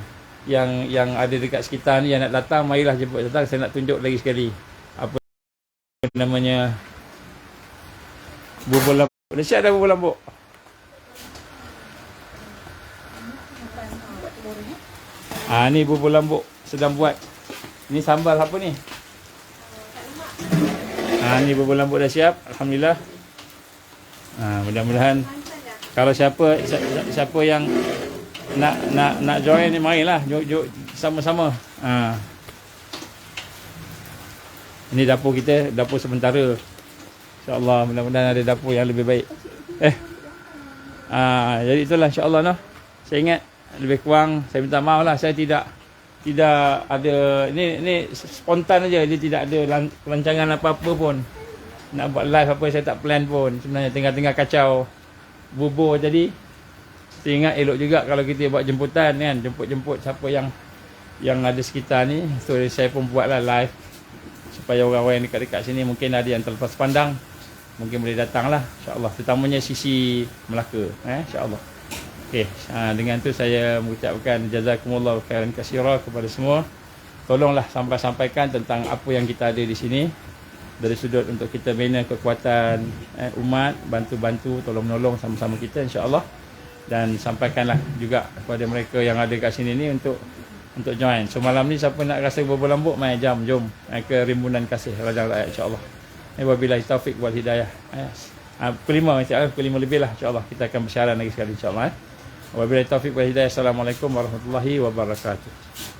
ada dekat sekitar ni yang nak datang, marilah jemput datang. Saya nak tunjuk lagi sekali apa namanya bubur lambuk. Malaysia ada bubur lambuk. Ni bubur lambuk sedang buat. Ni sambal apa ni? Ni bubur lambuk dah siap, alhamdulillah. Mudah-mudahan kalau siapa yang nak join ni, marilah jom sama-sama. Ini dapur kita, dapur sementara. InsyaAllah mudah-mudahan ada dapur yang lebih baik. Jadi itulah insyaAllah noh. Saya ingat lebih kurang, saya minta maaf lah, saya tidak ada, ini spontan aja, dia tidak ada perancangan apa-apa pun. Nak buat live apa saya tak plan pun. Sebenarnya tengah-tengah kacau bubur jadi. Saya ingat elok juga kalau kita buat jemputan kan, jemput siapa yang ada sekitar ni. So saya pun buatlah live supaya orang-orang yang dekat-dekat sini mungkin ada yang terlepas pandang, mungkin boleh datang lah insya-Allah, terutamanya sisi Melaka insya-Allah. Okey, dengan tu saya mengucapkan jazakumullahu khairan katsira kepada semua. Tolonglah sampaikan tentang apa yang kita ada di sini dari sudut untuk kita bina kekuatan umat, bantu-bantu, tolong-menolong sama-sama kita insya-Allah. Dan sampaikanlah juga kepada mereka yang ada kat sini ni untuk join. So malam ni siapa nak rasa bubur lambuk, jom ke Rimbunan Kasih Ladang Rakyat insya-Allah. Wabillahi taufik wal hidayah. Pukul 5 insya-Allah, pukul 5 lebih lah insya-Allah kita akan bersiaran lagi sekali insya-Allah. Wabillahi taufik wal hidayah. Assalamualaikum warahmatullahi wabarakatuh.